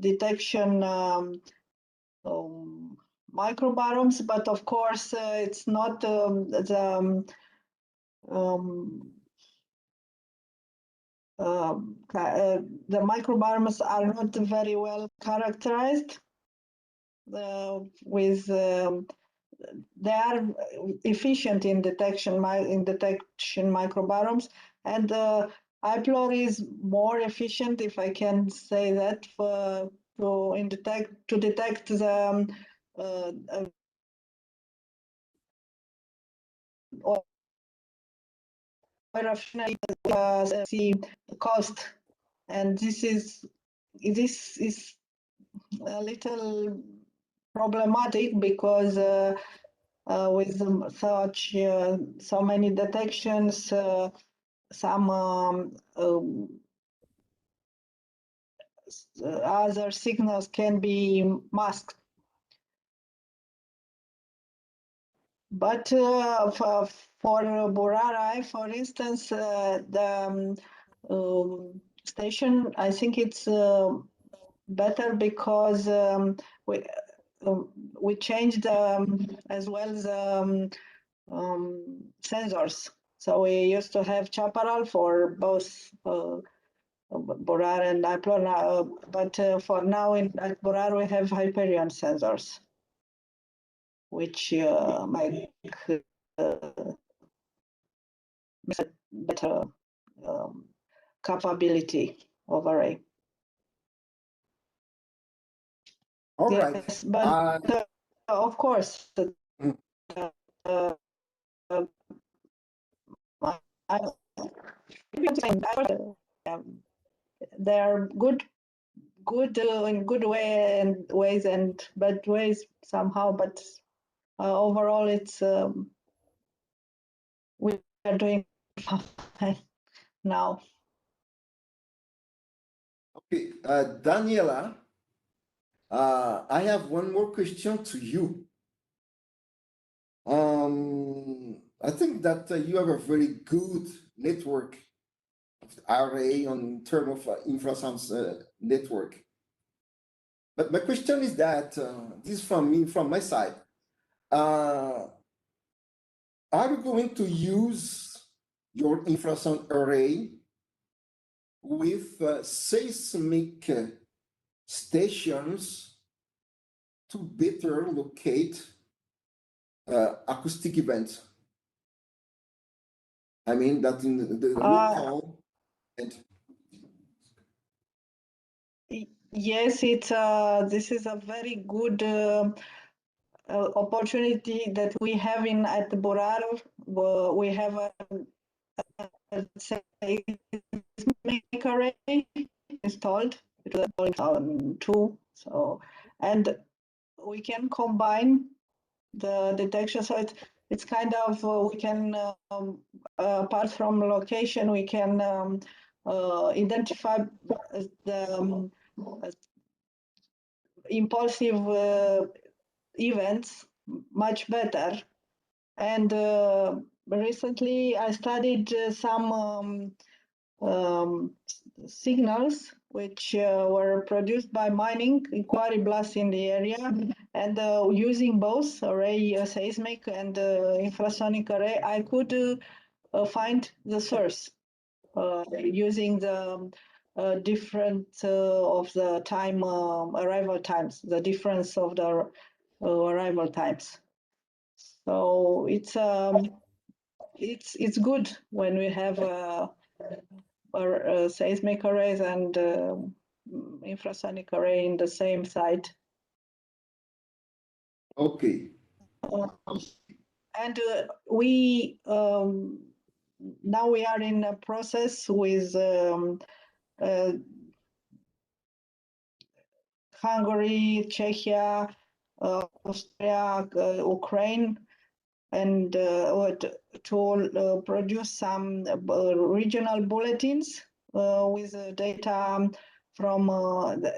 detection microbaromes, but of course it's not the microbaromes are not very well characterized with they are efficient in detection microbaromes, and IPLOR is more efficient, if I can say that, to detect the or see the cost, and this is a little problematic because with such so many detections, some other signals can be masked. But for Burara, for instance, the station, I think it's better because we changed as well the sensors. So we used to have Chaparral for both Burara and IPLOR, but for now at Burara we have Hyperion sensors, which make better capability of array. All right. Yes, but of course, they are good in good ways and bad ways somehow, but overall it's we are doing fine now. Okay, Daniela, I have one more question to you. I think that you have a very good network of array on terms of infrasound network. But my question is that this is from me, from my side. Are you going to use your infrasound array with seismic stations to better locate acoustic events? I mean that in the local and yes, it's this is a very good opportunity that we have at Burara. We have a seismic array installed. It was installed in 2002. So, and we can combine the detection. So it's kind of we can apart from location, we can identify the impulsive events much better. And recently I studied some signals which were produced by mining in quarry blasts in the area, and using both array seismic and infrasonic array, I could find the source using the different of the time arrival times, the difference of the arrival times. So it's good when we have seismic arrays and infrasonic array in the same site. okay. And we now we are in a process with Hungary, Czechia, Austria, Ukraine, and to produce some regional bulletins with data from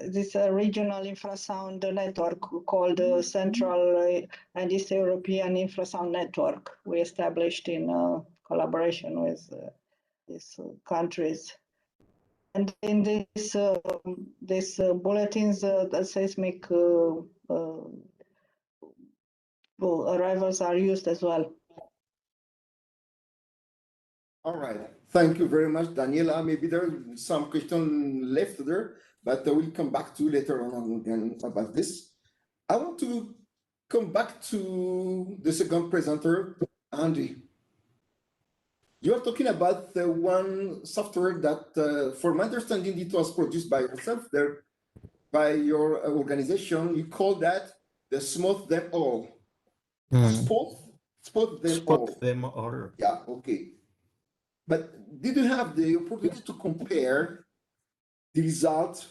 this regional infrasound network called Central and East European Infrasound Network we established in collaboration with these countries. And in these bulletins, the seismic arrivals are used as well. All right. Thank you very much, Daniela. Maybe there are some question left there, but we'll come back to later on again about this. I want to come back to the second presenter, Andy. You are talking about the one software that, for my understanding, it was produced by yourself there, by your organization. You call that the Smooth Them All. Spot them all. Spot them all. Yeah, okay. But did you have the opportunity to compare the results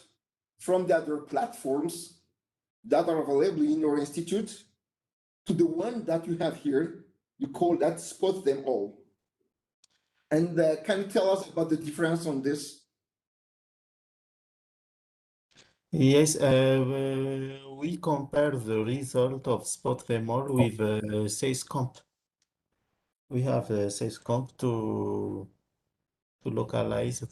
from the other platforms that are available in your institute to the one that you have here? You call that Spot Them All. And can you tell us about the difference on this? Yes, we compare the result of Spot Them All with Seiscomp. We have Seiscomp to localize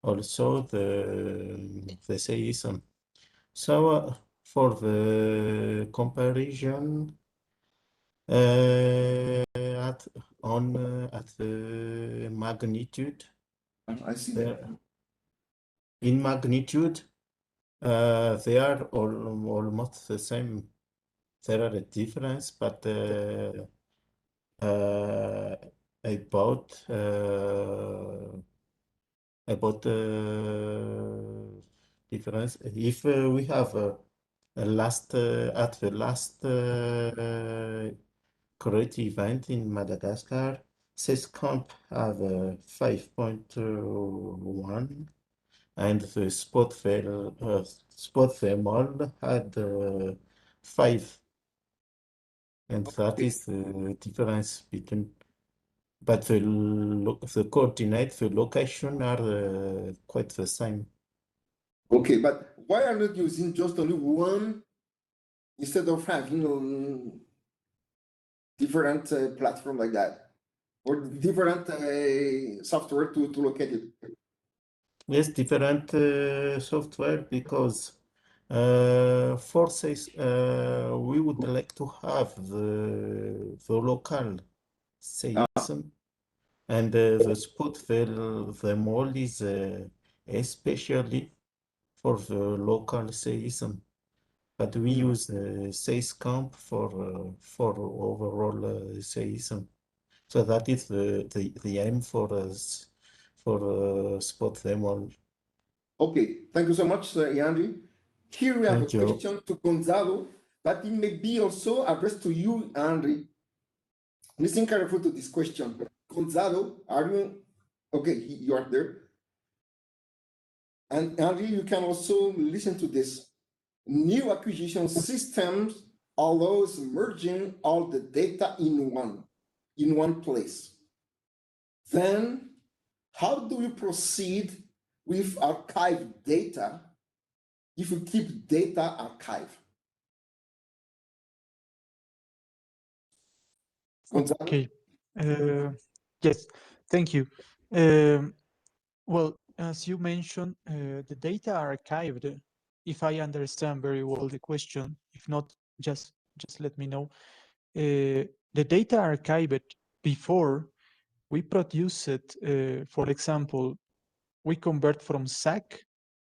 also the seism. So for the comparison at the magnitude, I see. In magnitude, they are almost the same. There are a difference, but about difference. If we have at the last great event in Madagascar, Seiscomp have 5.1, and the Spot Them All had 5, and that is the difference between. But the coordinates, the location are quite the same. Okay, but why are you not using just only one instead of having different platform like that, or different software to locate it? Yes, different software, because for we would like to have the local seism, and the Spot Them All is especially for the local seism, but we use Seiscomp for overall seism. So that is the aim for us, for Spot Them All. Okay, thank you so much, Yandri. Here we have Thank a you. question to Gonzalo, but it may be also addressed to you, Andri. Listen carefully to this question. Gonzalo, are you okay? You are there. And Andri, you can also listen to this. New acquisition systems allows merging all the data in one place. Then, how do you proceed with archived data if you keep data archived? Gonzalo? Okay. Yes, thank you. Well, as you mentioned, the data are archived. If I understand very well the question, if not, just let me know. The data archived before we produce it. For example, we convert from SAC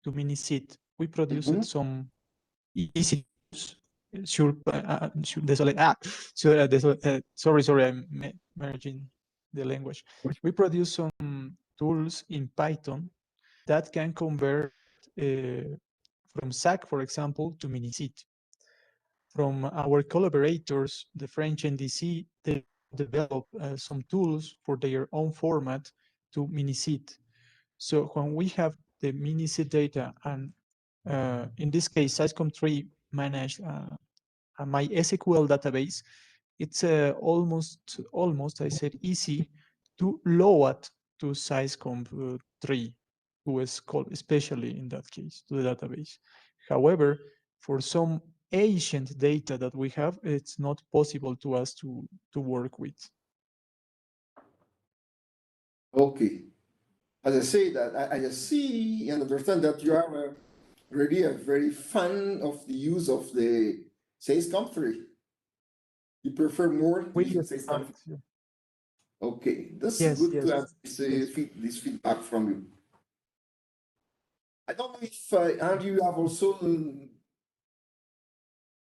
to mini-SID. We produced some easy. Sure, sorry, I'm merging the language. We produce some tools in Python that can convert from SAC, for example, to mini-SID. From our collaborators, the French NDC, they develop some tools for their own format to mini-seed. So when we have the mini-seed data, and in this case, SysComp3 managed a MySQL database, it's almost, I said, easy to load to SysComp3, who is called especially in that case to the database. However, for some ancient data that we have, it's not possible to us to work with. Okay. As I say that, I just see and understand that you are really a very fan of the use of the SysComp3. You prefer more We using use SysComp3. yeah. Okay, this Yes, is good yes, to have yes. this feedback from you. I don't know if Andrew, you have also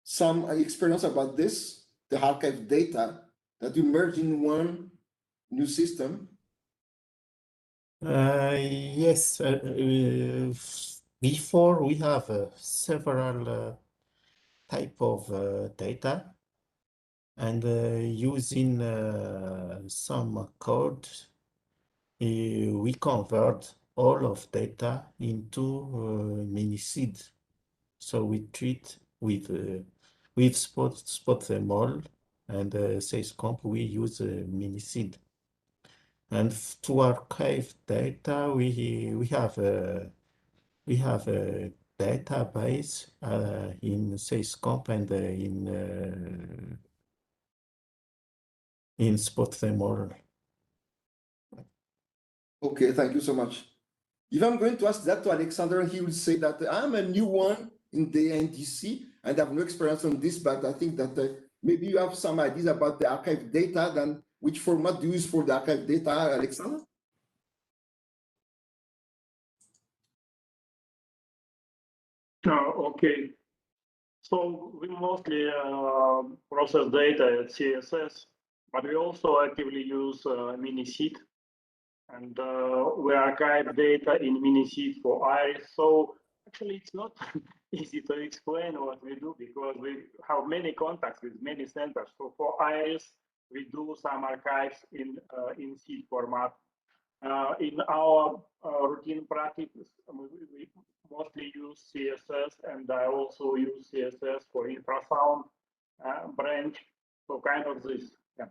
some experience about this, the archive data that you merge in one new system. Yes, before we have several type of data, and using some code, we convert all of data into mini-seed. So we treat with spot them all, and SysComp we use mini-seed. And to archive data, we have a database in SysComp and in spot them all. Okay, thank you so much. If I'm going to ask that to Alexander, he will say that I'm a new one in the NDC and I have no experience on this, but I think that maybe you have some ideas about the archive data, then which format do you use for the archive data, Alexander? Okay. So we mostly process data at CSS, but we also actively use mini-seed, and we archive data in mini-seed for Iris. So actually, it's not easy to explain what we do because we have many contacts with many centers. So for Iris, we do some archives in seed format. In our routine practice, we mostly use CSS, and I also use CSS for Infrasound branch. So kind of this. Yeah.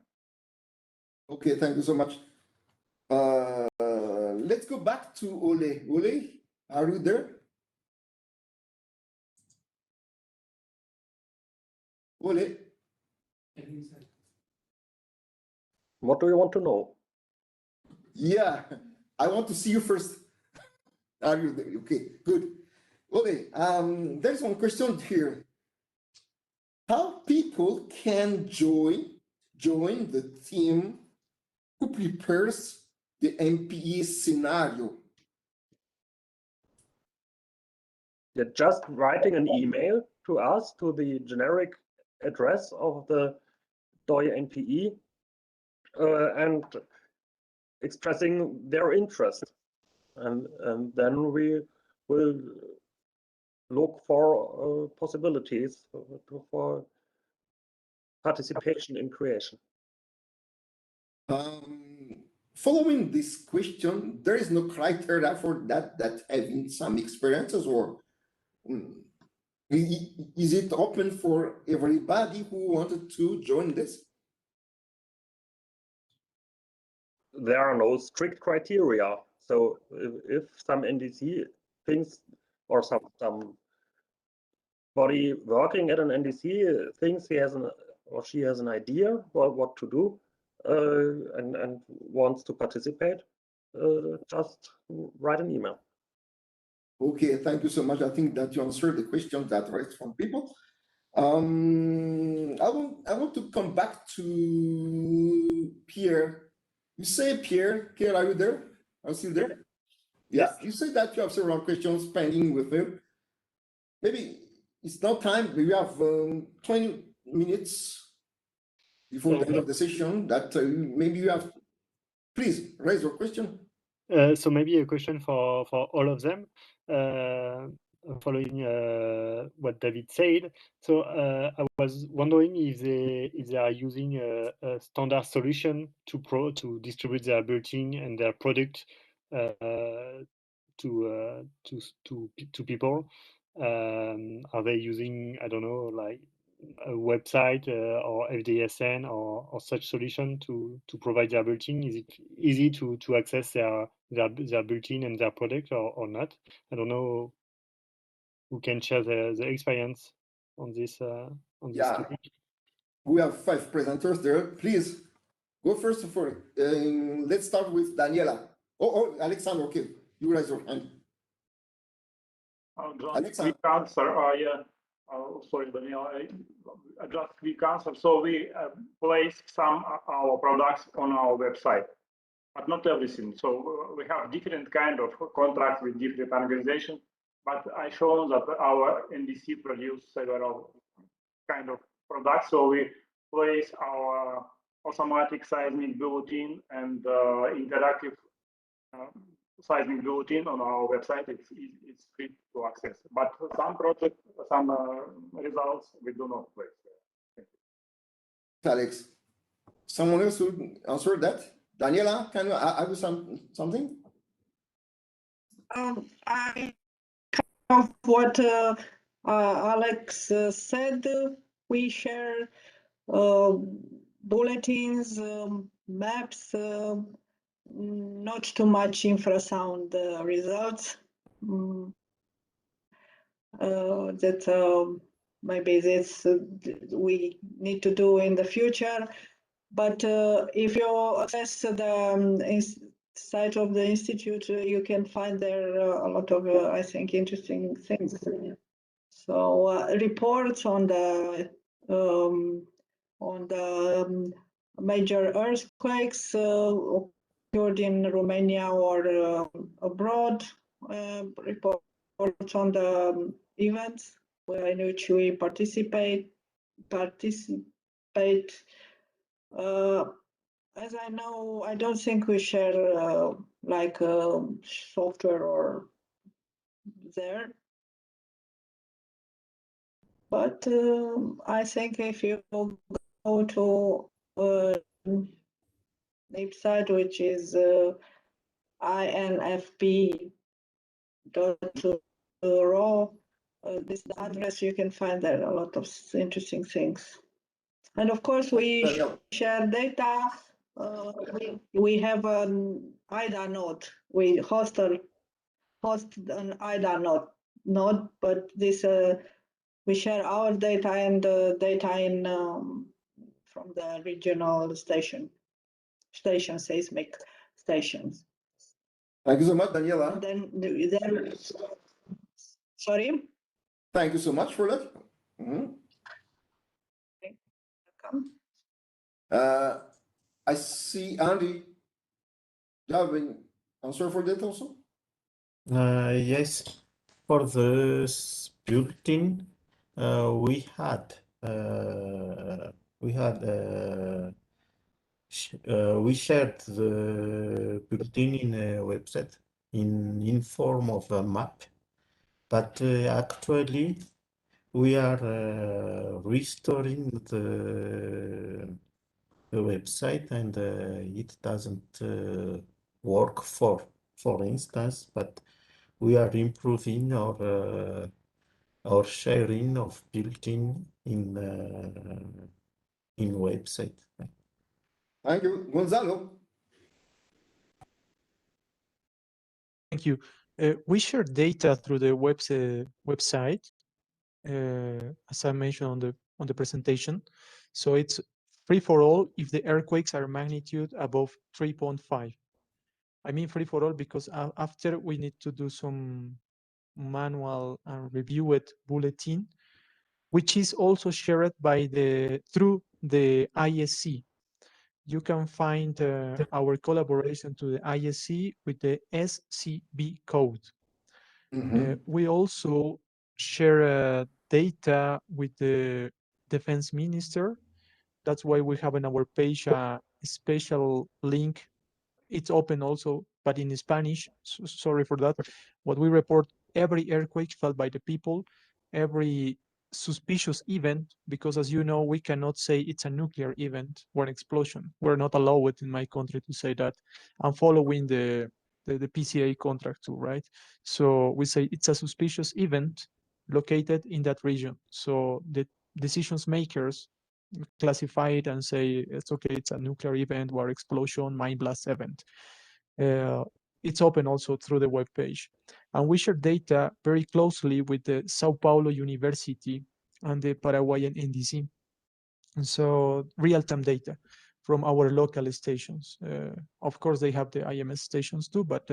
Okay, thank you so much. Let's go back to Ole. Ole, are you there? Ole? What do you want to know? Yeah, I want to see you first. Are you there? Okay, good. Ole, there's one question here. How people can join the team who prepares the MPE scenario? You're just writing an email to us to the generic address of the DOI NPE and expressing their interest. And then we will look for possibilities for participation in creation. Following this question, there is no criteria for that having some experiences, or is it open for everybody who wanted to join this? There are no strict criteria. So if some NDC thinks, or some body working at an NDC thinks he has or she has an idea about what to do and wants to participate, just write an email. Okay, thank you so much. I think that you answered the question that raised from people. I want to come back to Pierre. You say, Pierre, are you there? Are you still there? Yes. Yeah, you say that you have several questions pending with him. Maybe it's now time. We have 20 minutes before the end of the session that maybe you have. Please raise your question. So maybe a question for all of them. following what David said. So I was wondering if they are using a standard solution to distribute their bulletin and their product to people. Are they using, I don't know, like a website or FDSN or such solution to provide their bulletin? Is it easy to access their bulletin and their product or not? I don't know who can share the experience on this Yeah. topic. We have 5 presenters there. Please go first for let's start with Daniela. Oh, Alexander, okay. You raise your hand. Just Alexander. quick answer. Yeah. Sorry, Daniel. Just quick answer. So we place some our products on our website, but not everything. So we have different kind of contracts with different organizations. But I show that our NDC produce several kind of products. So we place our automatic seismic bulletin and interactive seismic bulletin on our website. It's free to access. But some results we do not place. Alex, someone else would answer that? Daniela, can you add something? I of what Alex said. We share bulletins, maps, not too much infrasound results. That maybe this we need to do in the future. But if you access the site of the institute, you can find there a lot of, I think, interesting things. So reports on the major earthquakes occurred in Romania or abroad. Reports on the events in which we participate. As I know, I don't think we share like software or there. But I think if you go to website, which is infp.ro, this address, you can find there a lot of interesting things. And of course, we share data. We have an IDA node. We host an IDA node, but this we share our data and data in from the regional station seismic stations. Thank you so much, Daniela. And then sorry. Thank you so much for that. Welcome. I see Andy. Do you have an answer for that also? Yes, for the bulletin, we shared the bulletin in a website in form of a map, but actually we are restoring the website and it doesn't work for instance, but we are improving our sharing of bulletin in website. Thank you, Gonzalo. Thank you. We share data through the website, as I mentioned on the presentation. So it's free for all if the earthquakes are magnitude above 3.5. I mean free for all because after we need to do some manual and reviewed bulletin, which is also shared by through the ISC. You can find our collaboration to the ISC with the SCB code. We also share data with the defense minister. That's why we have on our page a special link. It's open also, but in Spanish. So sorry for that. What we report every earthquake felt by the people, every suspicious event, because as you know, we cannot say it's a nuclear event or an explosion. We're not allowed in my country to say that. I'm following the PCA contract too, right? So we say it's a suspicious event located in that region. So the decisions makers classify it and say it's okay, it's a nuclear event or explosion, mine blast event. It's open also through the web page. And we share data very closely with the Sao Paulo University and the Paraguayan NDC. And so real-time data from our local stations. Of course, they have the IMS stations too, but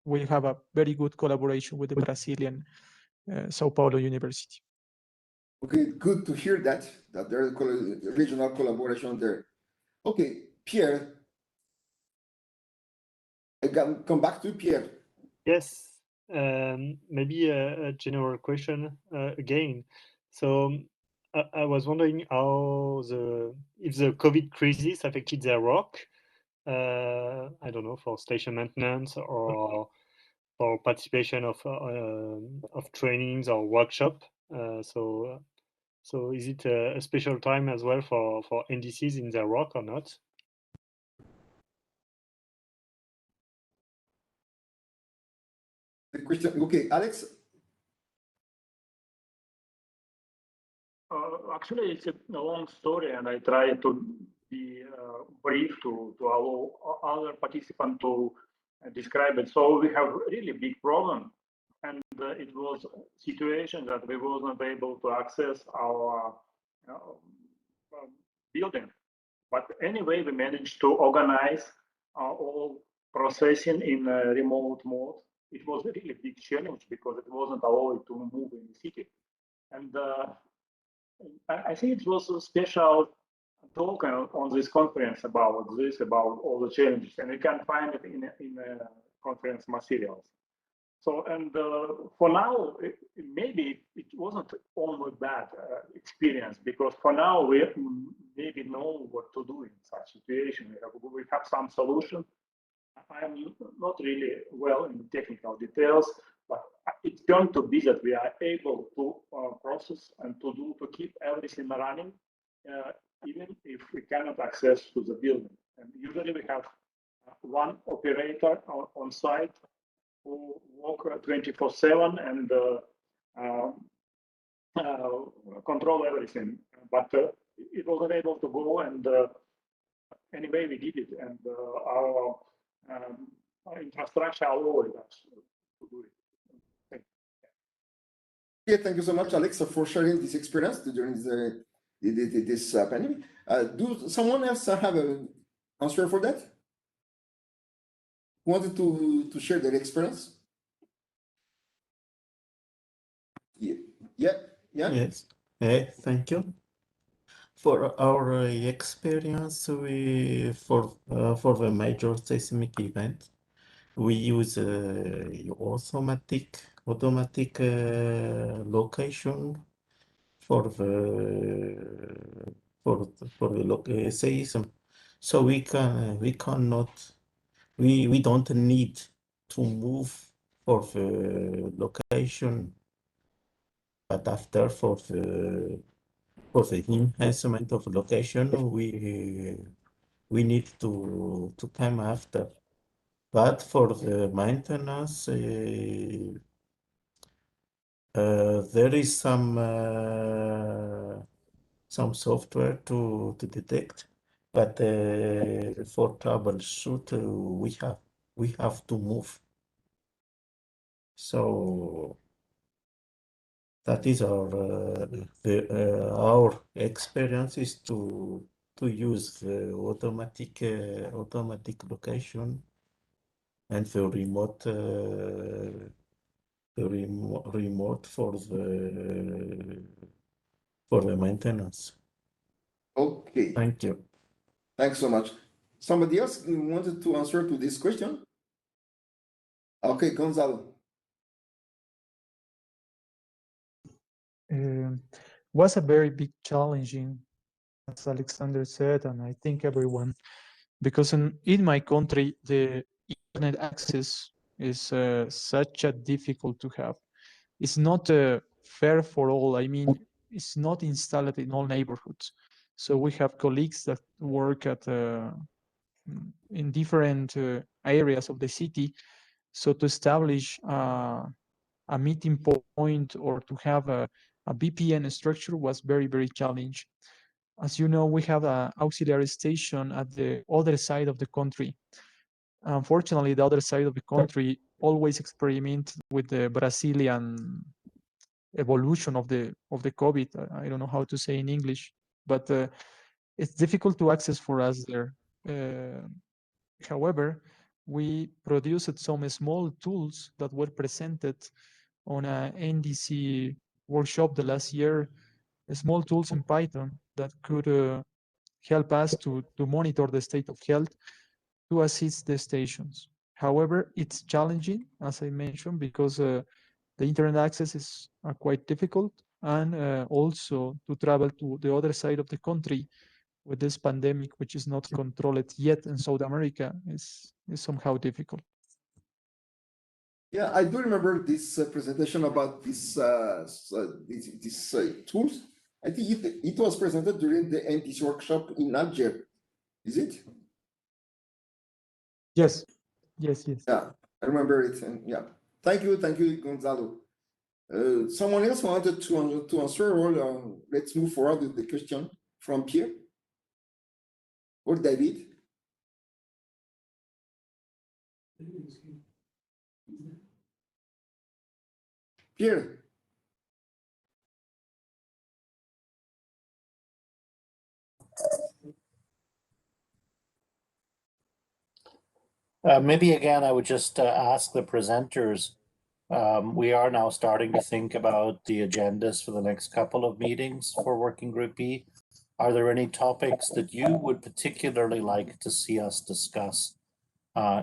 we have a very good collaboration with the Brazilian Sao Paulo University. Okay, good to hear that there's regional collaboration there. Okay, Pierre, I can come back to Pierre. Yes, maybe a general question again. So I was wondering how if the COVID crisis affected their work. I don't know, for station maintenance or for participation of trainings or workshop. So is it a special time as well for NDCs in their work or not? The question, okay, Alex. Actually, it's a long story, and I try to be brief to allow other participants to describe it. So we have really big problem, and it was a situation that we wasn't able to access our building. But anyway, we managed to organize all processing in a remote mode. It was a really big challenge because it wasn't allowed to move in the city. And I think it was a special talk on this conference about this, about all the challenges, and you can find it in conference materials. So, and for now, maybe it wasn't only bad experience, because for now we maybe know what to do in such situation. We have some solution. I'm not really well in technical details, but it's going to be that we are able to process and to keep everything running, even if we cannot access to the building. And usually we have one operator on site who work 24/7 and control everything. But it wasn't able to go, and anyway we did it, and our infrastructure allowed us to do it. Yeah, thank you so much, Alexa, for sharing this experience during this pandemic. Do someone else have an answer for that? Wanted to share their experience? Yeah. Yes. Thank you. For our experience, for the major seismic event, we use automatic location for the seism. So we don't need to move for the location, but after for the enhancement of location, we need to come after. But for the maintenance, there is some software to detect, but for troubleshoot, we have to move. So that is our experience is to use the automatic location and the remote for the maintenance. Okay. Thank you. Thanks so much. Somebody else wanted to answer to this question? Okay, Gonzalo. Was a very big challenging, as Alexander said, and I think everyone, because in my country, the internet access is such a difficult to have. It's not fair for all. I mean, it's not installed in all neighborhoods. So we have colleagues that work at in different areas of the city. So to establish a meeting point or to have a VPN structure was very, very challenging. As you know, we have an auxiliary station at the other side of the country. Unfortunately, the other side of the country always experiment with the Brazilian evolution of the COVID. I don't know how to say in English, but it's difficult to access for us there. However, we produced some small tools that were presented on a NDC workshop the last year, small tools in Python that could help us to monitor the state of health to assist the stations. However, it's challenging, as I mentioned, because the internet access is quite difficult, and also to travel to the other side of the country with this pandemic, which is not controlled yet in South America, is somehow difficult. Yeah, I do remember this presentation about this tools. I think it was presented during the NTC workshop in Alger. Is it? Yes, yes, yes. Yeah, I remember it. And yeah, thank you, Gonzalo. Someone else wanted to answer, or let's move forward with the question from Pierre or David. Pierre. Maybe again, I would just ask the presenters. We are now starting to think about the agendas for the next couple of meetings for Working Group B. Are there any topics that you would particularly like to see us discuss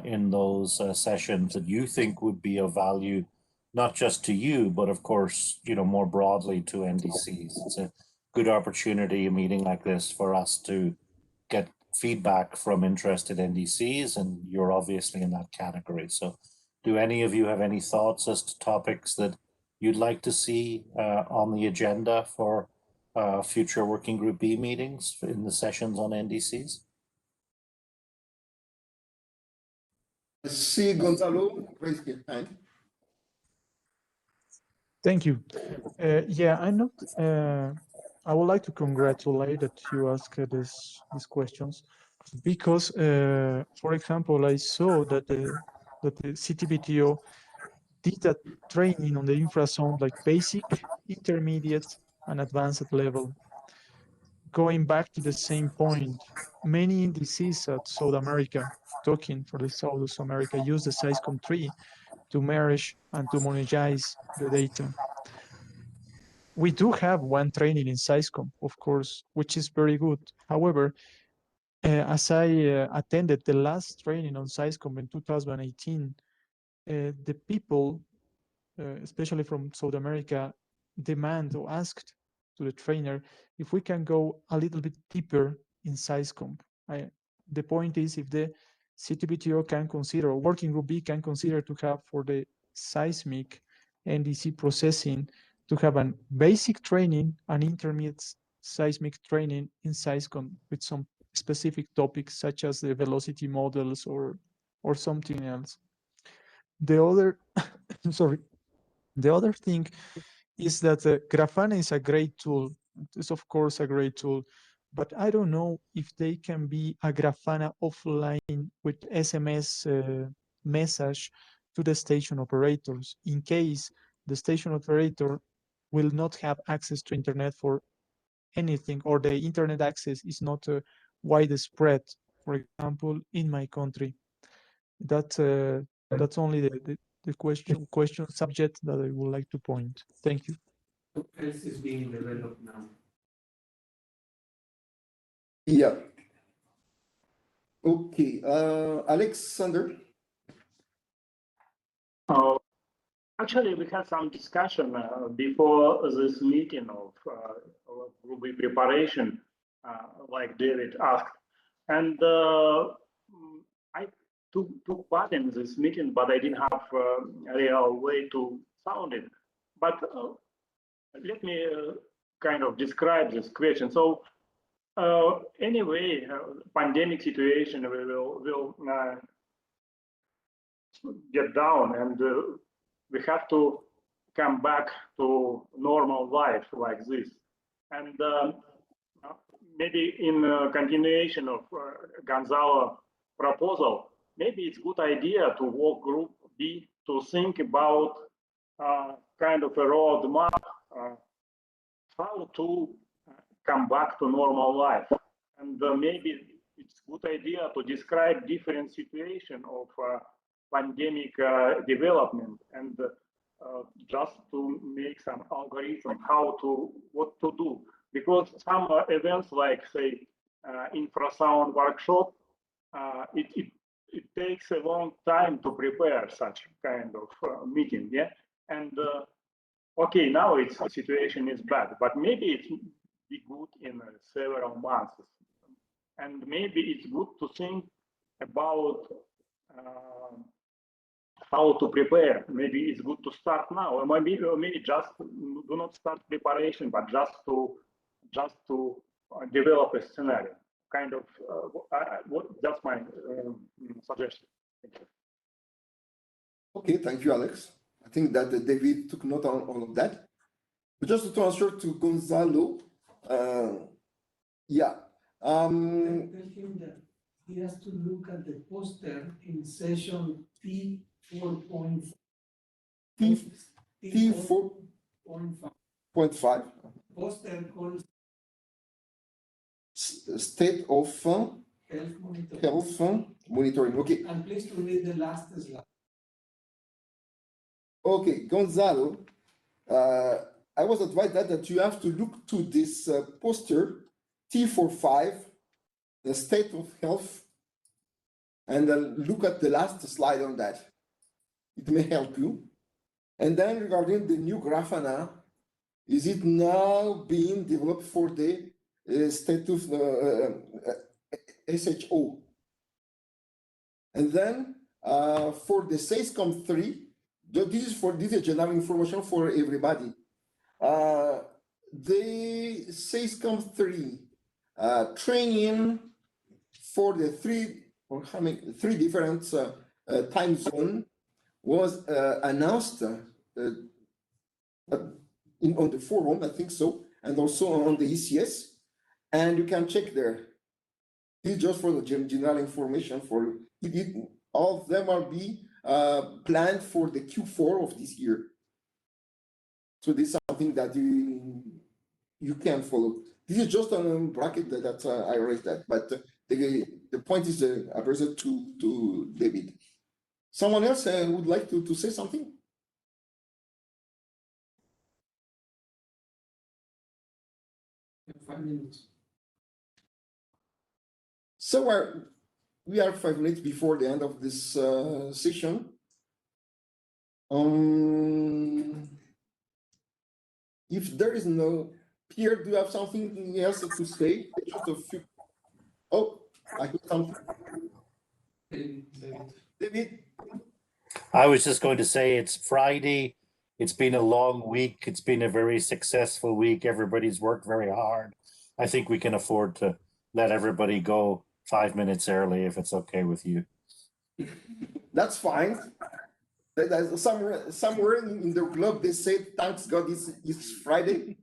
in those sessions that you think would be of value, not just to you, but of course, more broadly to NDCs? It's a good opportunity, a meeting like this, for us to get feedback from interested NDCs, and you're obviously in that category. So do any of you have any thoughts as to topics that you'd like to see on the agenda for future Working Group B meetings in the sessions on NDCs? See, Gonzalo, raise your hand. Thank you. Yeah, I'm not. I would like to congratulate that you asked these questions, because, for example, I saw that the CTBTO did a training on the Infrasound, like basic, intermediate, and advanced level. Going back to the same point, many indices at South America, talking for the South America, use the Seiscom 3 to merge and to monetize the data. We do have one training in Seiscom, of course, which is very good. However, as I attended the last training on Seiscom in 2018, the people, especially from South America, demand or asked to the trainer if we can go a little bit deeper in Seiscom. The point is, if the CTBTO can consider, or Working Group B can consider, to have for the seismic NDC processing, to have a basic training, an intermediate seismic training in Seiscom with some specific topics such as the velocity models or something else. The other, sorry, the other thing is that Grafana is a great tool. It's of course a great tool, but I don't know if they can be a Grafana offline with SMS message to the station operators, in case the station operator will not have access to internet for anything, or the internet access is not widespread, for example, in my country. That's only the question subject that I would like to point. Thank you. What else is being developed now? Yeah. Okay, Alexander. Actually, we had some discussion before this meeting of Group B preparation, like David asked. And to took part in this meeting, but I didn't have a real way to sound it. But let me kind of describe this question. So anyway, pandemic situation will get down, and we have to come back to normal life like this. And maybe in continuation of Gonzalo proposal, maybe it's a good idea to work group B to think about kind of a roadmap how to come back to normal life. And maybe it's a good idea to describe different situation of pandemic development and just to make some algorithm what to do. Because some events like, say, Infrasound workshop, it takes a long time to prepare such kind of meeting, yeah? And okay, now its situation is bad, but maybe it would be good in several months. And maybe it's good to think about how to prepare. Maybe it's good to start now, or maybe just do not start preparation, but just to develop a scenario. Kind of that's my suggestion. Thank you. Okay, thank you, Alex. I think that David took note on all of that. But just to answer to Gonzalo, yeah. Tell him that he has to look at the poster in session T4.5. T4.5. Poster called State of health monitoring. Okay. And please to read the last slide. Okay, Gonzalo, I was advised that you have to look to this poster T45, the state of health, and then look at the last slide on that. It may help you. And then regarding the new Grafana, is it now being developed for the state of SHO? And then for the SAISCOM 3, this is general information for everybody. The SAISCOM 3 training for the three different time zone was announced on the forum, I think so, and also on the ECS, and you can check there. It's just for the general information for it. All of them will be planned for the Q4 of this year. So this is something that you can follow. This is just a bracket that I raised that, but the point is addressed to David. Someone else would like to say something? In 5 minutes. So we are 5 minutes before the end of this session. If there is no, Pierre, do you have something else to say? Just a few. Oh, I heard something. David. I was just going to say it's Friday. It's been a long week. It's been a very successful week. Everybody's worked very hard. I think we can afford to let everybody go 5 minutes early if it's okay with you. That's fine. There's somewhere in the globe they say, thanks God it's Friday.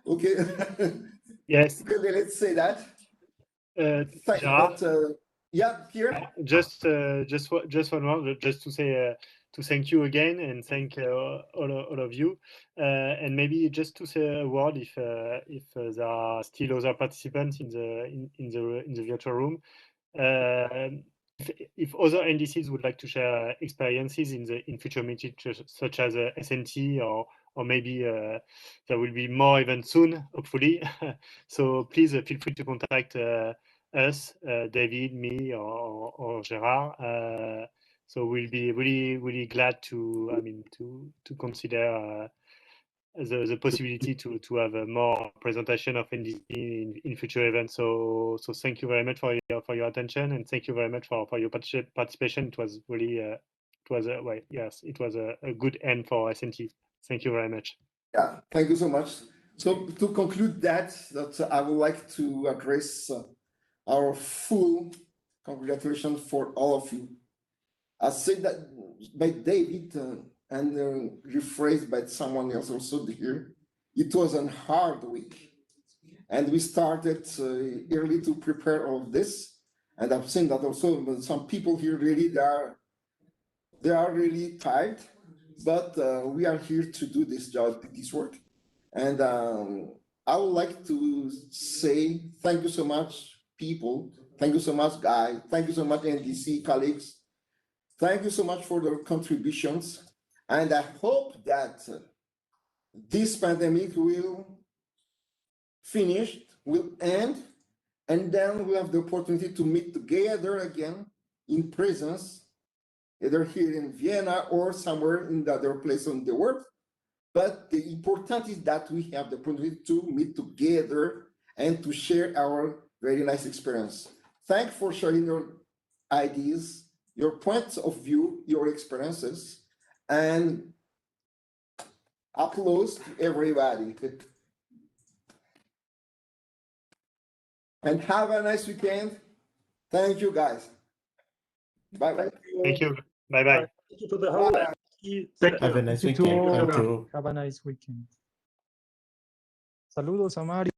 Okay. Yes. Okay, let's say that. Yeah, Pierre. Just one more, just to say to thank you again and thank all of you, and maybe just to say a word if there are still other participants in the virtual room. If other NDCs would like to share experiences in future meetings, such as SNT or maybe there will be more events soon, hopefully. So please feel free to contact us, David, me, or Gerard. So we'll be really glad to consider the possibility to have a more presentation of NDC in future events. So thank you very much for your attention, and thank you very much for your participation. It was really it was a good end for SNT. Thank you very much. Yeah, thank you so much. So to conclude that I would like to address our full congratulations for all of you. I said that by David and rephrased by someone else also here. It was a hard week, and we started early to prepare all of this. And I've seen that also some people here really they are really tired, but we are here to do this job, this work. And I would like to say thank you so much, people. Thank you so much, Guy. Thank you so much, NDC colleagues. Thank you so much for their contributions. And I hope that this pandemic will finish, will end, and then we'll have the opportunity to meet together again in presence, either here in Vienna or somewhere in the other place in the world. But the important is that we have the opportunity to meet together and to share our very nice experience. Thanks for sharing your ideas, your points of view, your experiences, and applause to everybody. And have a nice weekend. Thank you, guys. Bye-bye. Thank you. Bye-bye. Thank you to the whole Bye. Have a nice Thank you to weekend. all. Thank you. Have a nice weekend. Saludos a Mario.